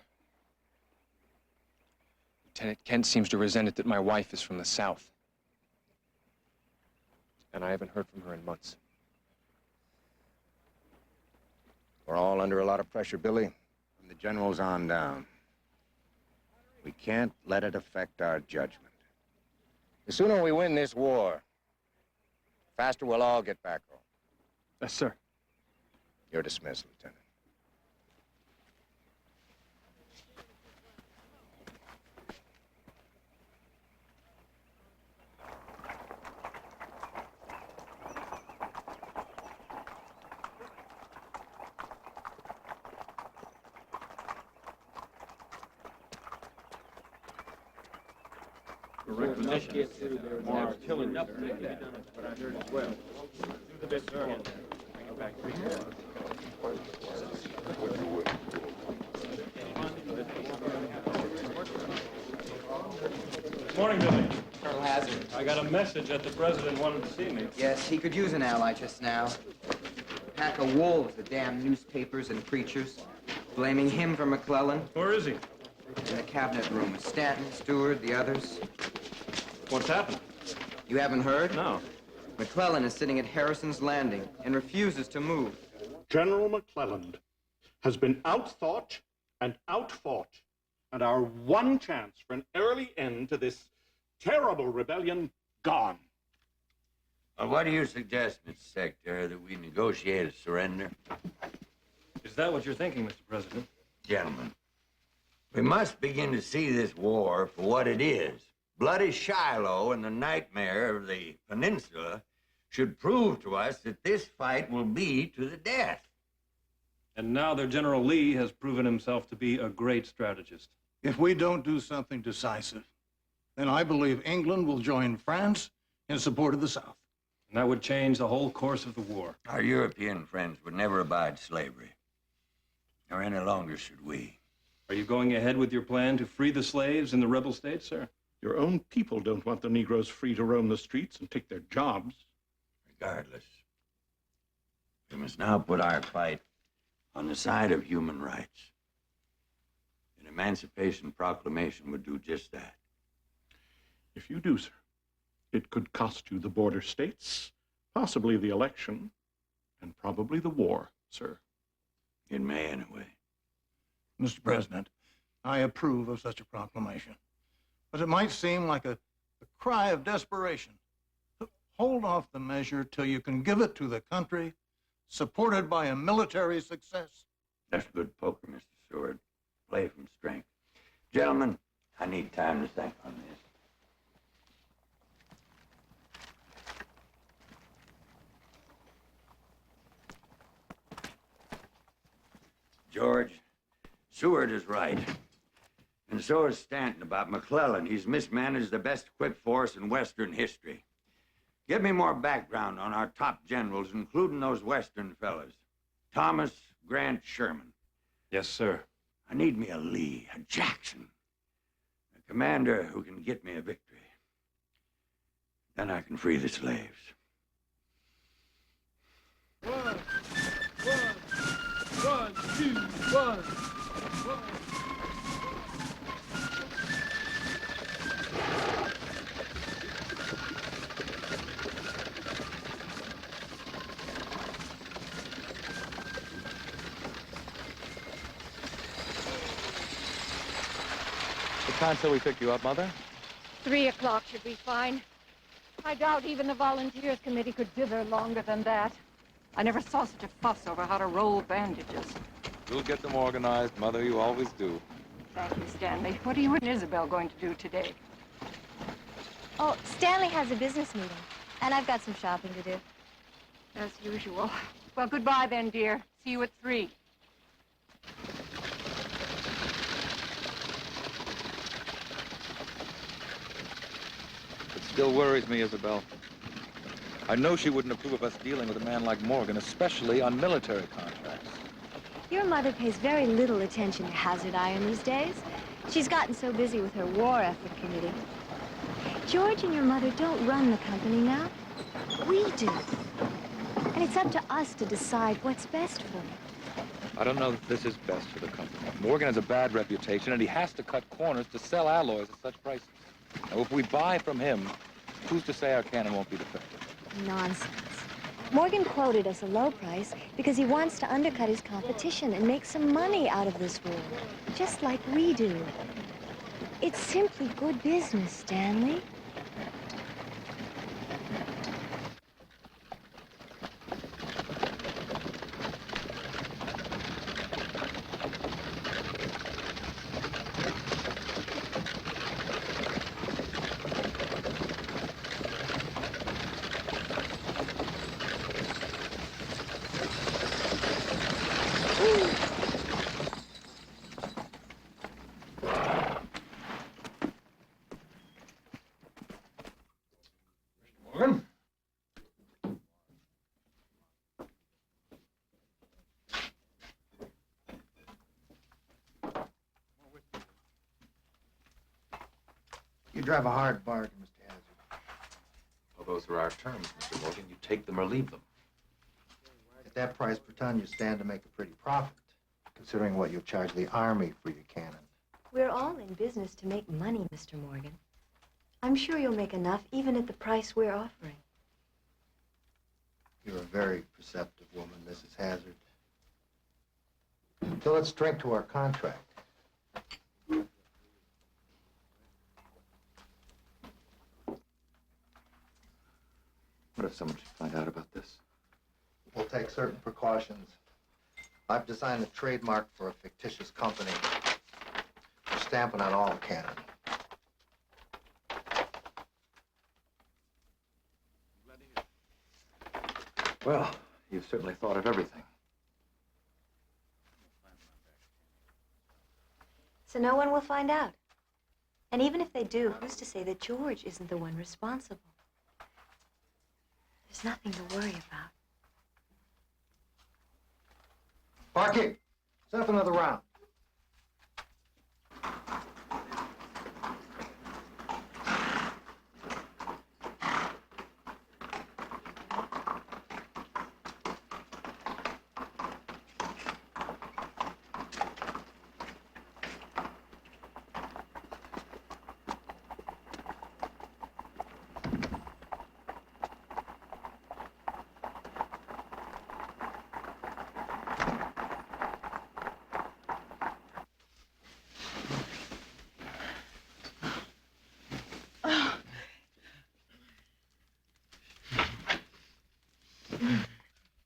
Lieutenant Kent seems to resent it that my wife is from the South. And I haven't heard from her in months. We're all under a lot of pressure, Billy, from the generals on down. We can't let it affect our judgment. The sooner we win this war, the faster we'll all get back home. Yes, sir. You're dismissed, Lieutenant. More killing up to be done, but I heard as well. Do the best you can. Bring it back to here. Morning, Billy. Colonel Hazard. I got a message that the president wanted to see me. Yes, he could use an ally just now. A pack of wolves, the damn newspapers and preachers, blaming him for McClellan. Where is he? In the cabinet room. Stanton, Stewart, the others. What's happened? You haven't heard? No. McClellan is sitting at Harrison's Landing and refuses to move. General McClellan has been outthought and outfought, and our one chance for an early end to this terrible rebellion gone. Well, what do you suggest, Mr. Secretary, that we negotiate a surrender? Is that what you're thinking, Mr. President? Gentlemen, we must begin to see this war for what it is. Bloody Shiloh and the nightmare of the peninsula should prove to us that this fight will be to the death. And now their General Lee has proven himself to be a great strategist. If we don't do something decisive, then I believe England will join France in support of the South. And that would change the whole course of the war. Our European friends would never abide slavery, nor any longer should we. Are you going ahead with your plan to free the slaves in the rebel states, sir? Your own people don't want the Negroes free to roam the streets and take their jobs. Regardless, we must now put our fight on the side of human rights. An Emancipation Proclamation would do just that. If you do, sir, it could cost you the border states, possibly the election, and probably the war, sir. It may, anyway. Mr. President, I approve of such a proclamation. But it might seem like a cry of desperation. Hold off the measure till you can give it to the country, supported by a military success. That's good poker, Mr. Seward. Play from strength. Gentlemen, I need time to think on this. George, Seward is right. And so is Stanton about McClellan. He's mismanaged the best equipped force in Western history. Give me more background on our top generals, including those Western fellas. Thomas, Grant, Sherman. Yes, sir. I need me a Lee, a Jackson, a commander who can get me a victory. Then I can free the slaves. One, two, one. What time till we pick you up, Mother? 3 o'clock should be fine. I doubt even the Volunteers Committee could dither longer than that. I never saw such a fuss over how to roll bandages. We'll get them organized, Mother. You always do. Thank you, Stanley. What are you and Isabel going to do today? Oh, Stanley has a business meeting, and I've got some shopping to do. As usual. Well, goodbye then, dear. See you at 3. It still worries me, Isabel. I know she wouldn't approve of us dealing with a man like Morgan, especially on military contracts. Your mother pays very little attention to Hazard Iron these days. She's gotten so busy with her war effort committee. George and your mother don't run the company now. We do. And it's up to us to decide what's best for it. I don't know that this is best for the company. Morgan has a bad reputation, and he has to cut corners to sell alloys at such prices. Now, if we buy from him, who's to say our cannon won't be defective? Nonsense. Morgan quoted us a low price because he wants to undercut his competition and make some money out of this war, just like we do. It's simply good business, Stanley. Morgan? You drive a hard bargain, Mr. Hazard. Well, those are our terms, Mr. Morgan. You take them or leave them. At that price per ton, you stand to make a pretty profit, considering what you'll charge the Army for your cannon. We're all in business to make money, Mr. Morgan. I'm sure you'll make enough even at the price we're offering. You're a very perceptive woman, Mrs. Hazard. So let's drink to our contract. What if someone should find out about this? We'll take certain precautions. I've designed a trademark for a fictitious company. We're stamping on all cannon. Well, you've certainly thought of everything. So no one will find out. And even if they do, who's to say that George isn't the one responsible? There's nothing to worry about. Barkeep, set up another round.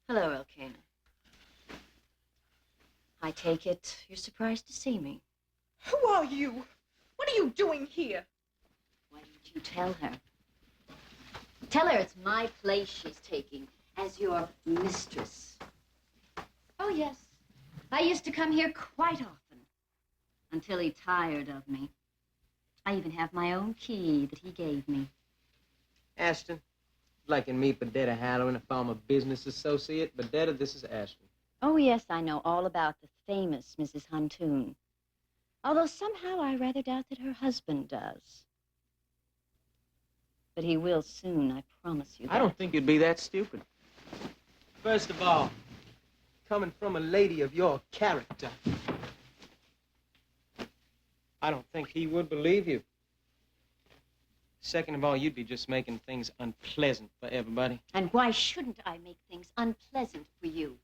Hello, Elkanah. I take it you're surprised to see me. Who are you? What are you doing here? Why didn't you tell her? Tell her it's my place she's taking as your mistress. Oh, yes. I used to come here quite often until he tired of me. I even have my own key that he gave me. Ashton, like in meet Bedetta Halloran, a former business associate. Bedetta, this is Ashton. Oh, yes, I know all about the famous Mrs. Huntoon. Although somehow I rather doubt that her husband does. But he will soon, I promise you that. I don't think you'd be that stupid. First of all, coming from a lady of your character, I don't think he would believe you. Second of all, you'd be just making things unpleasant for everybody. And why shouldn't I make things unpleasant for you?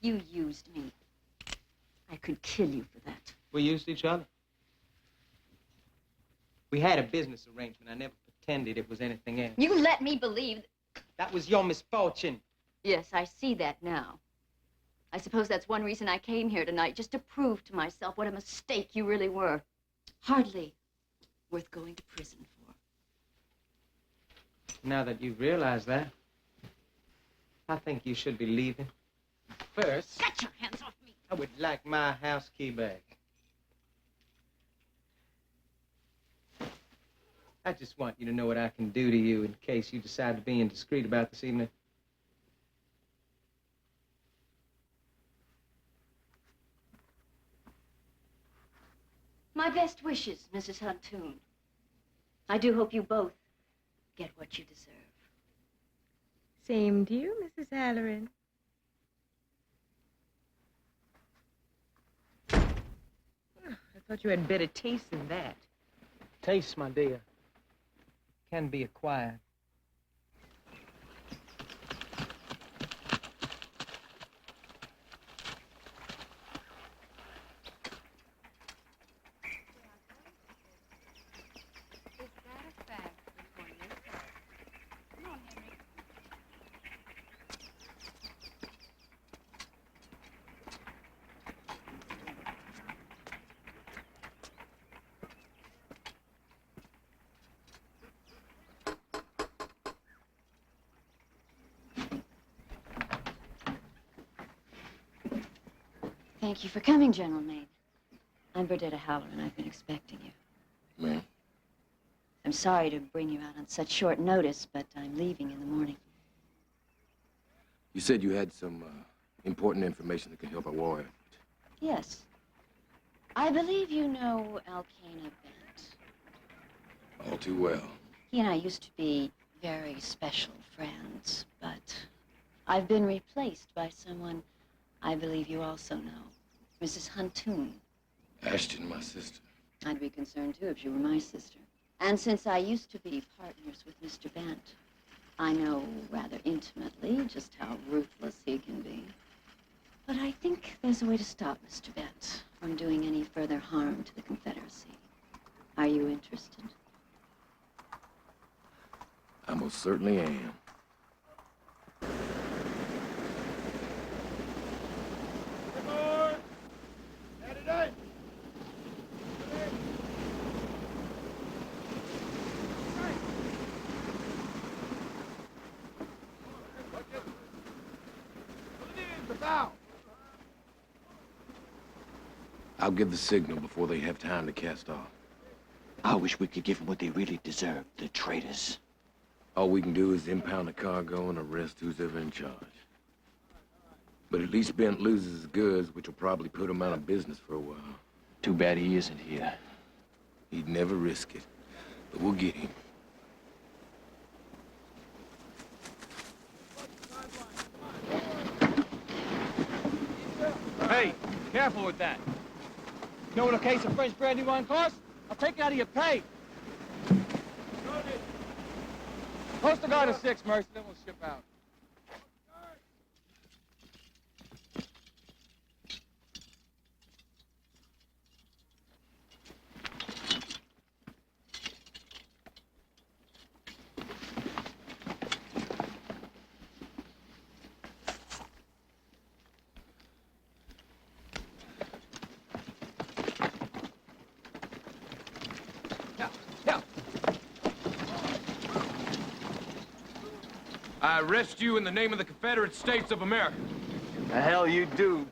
You used me. I could kill you for that. We used each other. We had a business arrangement. I never pretended it was anything else. You let me believe... That was your misfortune. Yes, I see that now. I suppose that's one reason I came here tonight, just to prove to myself what a mistake you really were. Hardly worth going to prison for. Now that you've realized that, I think you should be leaving. First... Get your hands off me! I would like my house key back. I just want you to know what I can do to you in case you decide to be indiscreet about this evening. My best wishes, Mrs. Huntoon. I do hope you both get what you deserve. Same to you, Mrs. Halloran. I thought you had better taste than that. Taste, my dear, can be acquired. Thank you for coming, General Maine. I'm Burdetta Howler, and I've been expecting you. Ma'am? I'm sorry to bring you out on such short notice, but I'm leaving in the morning. You said you had some important information that can help our war effort. Yes. I believe you know Elkanah Bent. All too well. He and I used to be very special friends, but I've been replaced by someone I believe you also know. Mrs. Huntoon. Ashton, my sister. I'd be concerned, too, if she were my sister. And since I used to be partners with Mr. Bent, I know rather intimately just how ruthless he can be. But I think there's a way to stop Mr. Bent from doing any further harm to the Confederacy. Are you interested? I most certainly am. I'll give the signal before they have time to cast off. I wish we could give them what they really deserve, the traitors. All we can do is impound the cargo and arrest who's ever in charge. But at least Bent loses his goods, which will probably put him out of business for a while. Too bad he isn't here. He'd never risk it, but we'll get him. Hey, careful with that. You know what a case of French brandy wine costs? I'll take it out of your pay. Post the guard at 6, Mercy, then we'll ship out. I arrest you in the name of the Confederate States of America. The hell you do.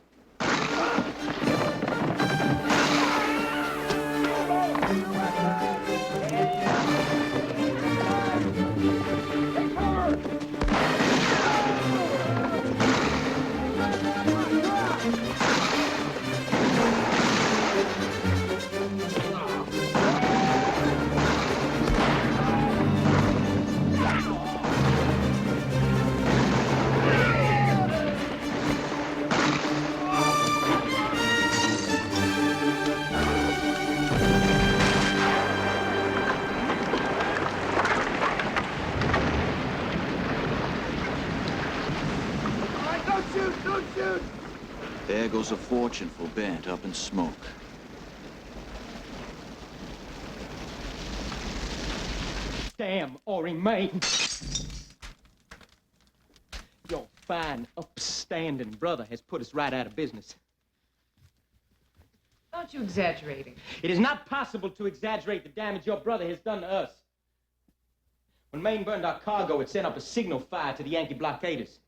There goes a fortune for Bent up in smoke. Damn, Ori Maine. Your fine, upstanding brother has put us right out of business. Aren't you exaggerating? It is not possible to exaggerate the damage your brother has done to us. When Maine burned our cargo, it sent up a signal fire to the Yankee blockaders.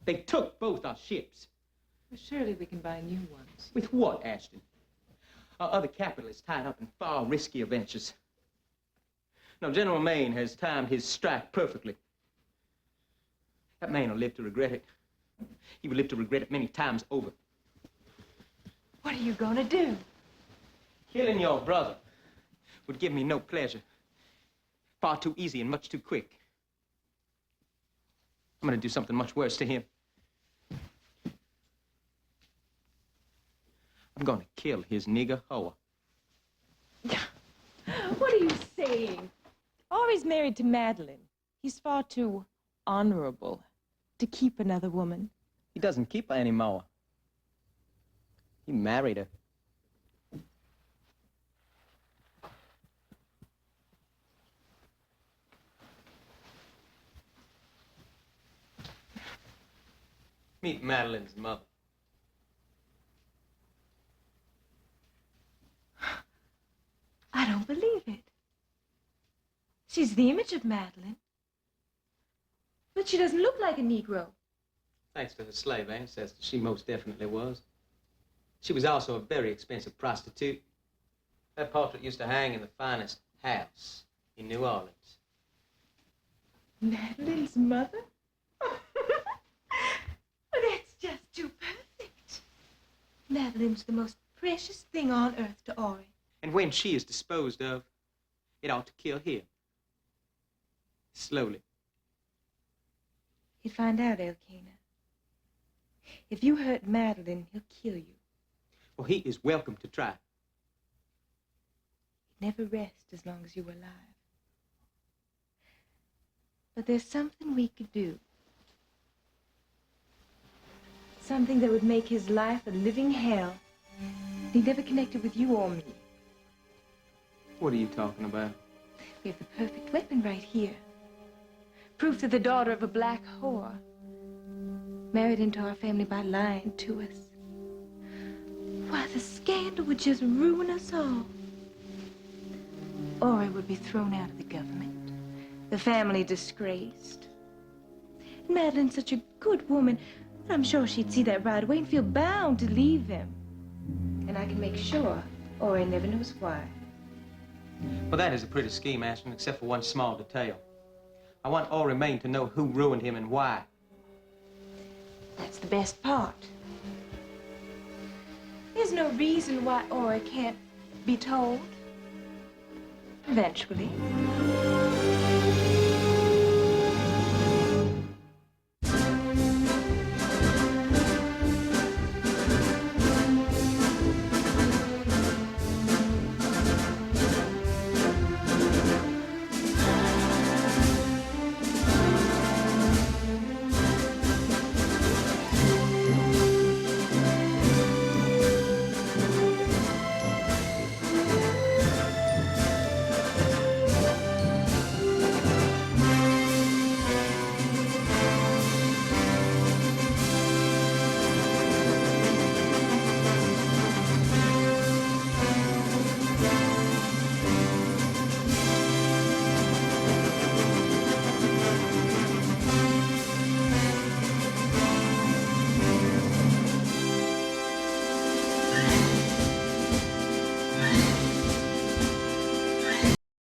They took both our ships. Well, surely we can buy new ones. With what, Ashton? Our other capitalists tied up in far riskier ventures. Now, General Maine has timed his strike perfectly. That man will live to regret it. He will live to regret it many times over. What are you gonna do? Killing your brother would give me no pleasure. Far too easy and much too quick. I'm gonna do something much worse to him. I'm gonna kill his nigger hoa. What are you saying? Ori's married to Madeline. He's far too honorable to keep another woman. He doesn't keep her anymore. He married her. Meet Madeline's mother. I don't believe it. She's the image of Madeline. But she doesn't look like a Negro. Thanks to her slave ancestors, she most definitely was. She was also a very expensive prostitute. That portrait used to hang in the finest house in New Orleans. Madeline's mother? That's just too perfect. Madeline's the most precious thing on earth to Ori. And when she is disposed of, it ought to kill him. Slowly. He'd find out, Elkanah. If you hurt Madeline, he'll kill you. Well, he is welcome to try. He'd never rest as long as you were alive. But there's something we could do. Something that would make his life a living hell. He never connected with you or me. What are you talking about? We have the perfect weapon right here. Proof that the daughter of a black whore married into our family by lying to us. Why, the scandal would just ruin us all. Ori would be thrown out of the government. The family disgraced. Madeline's such a good woman, but I'm sure she'd see that right away and feel bound to leave him. And I can make sure Ori never knows why. Well, that is a pretty scheme, Ashton, except for one small detail. I want Ori Main to know who ruined him and why. That's the best part. There's no reason why Ori can't be told. Eventually.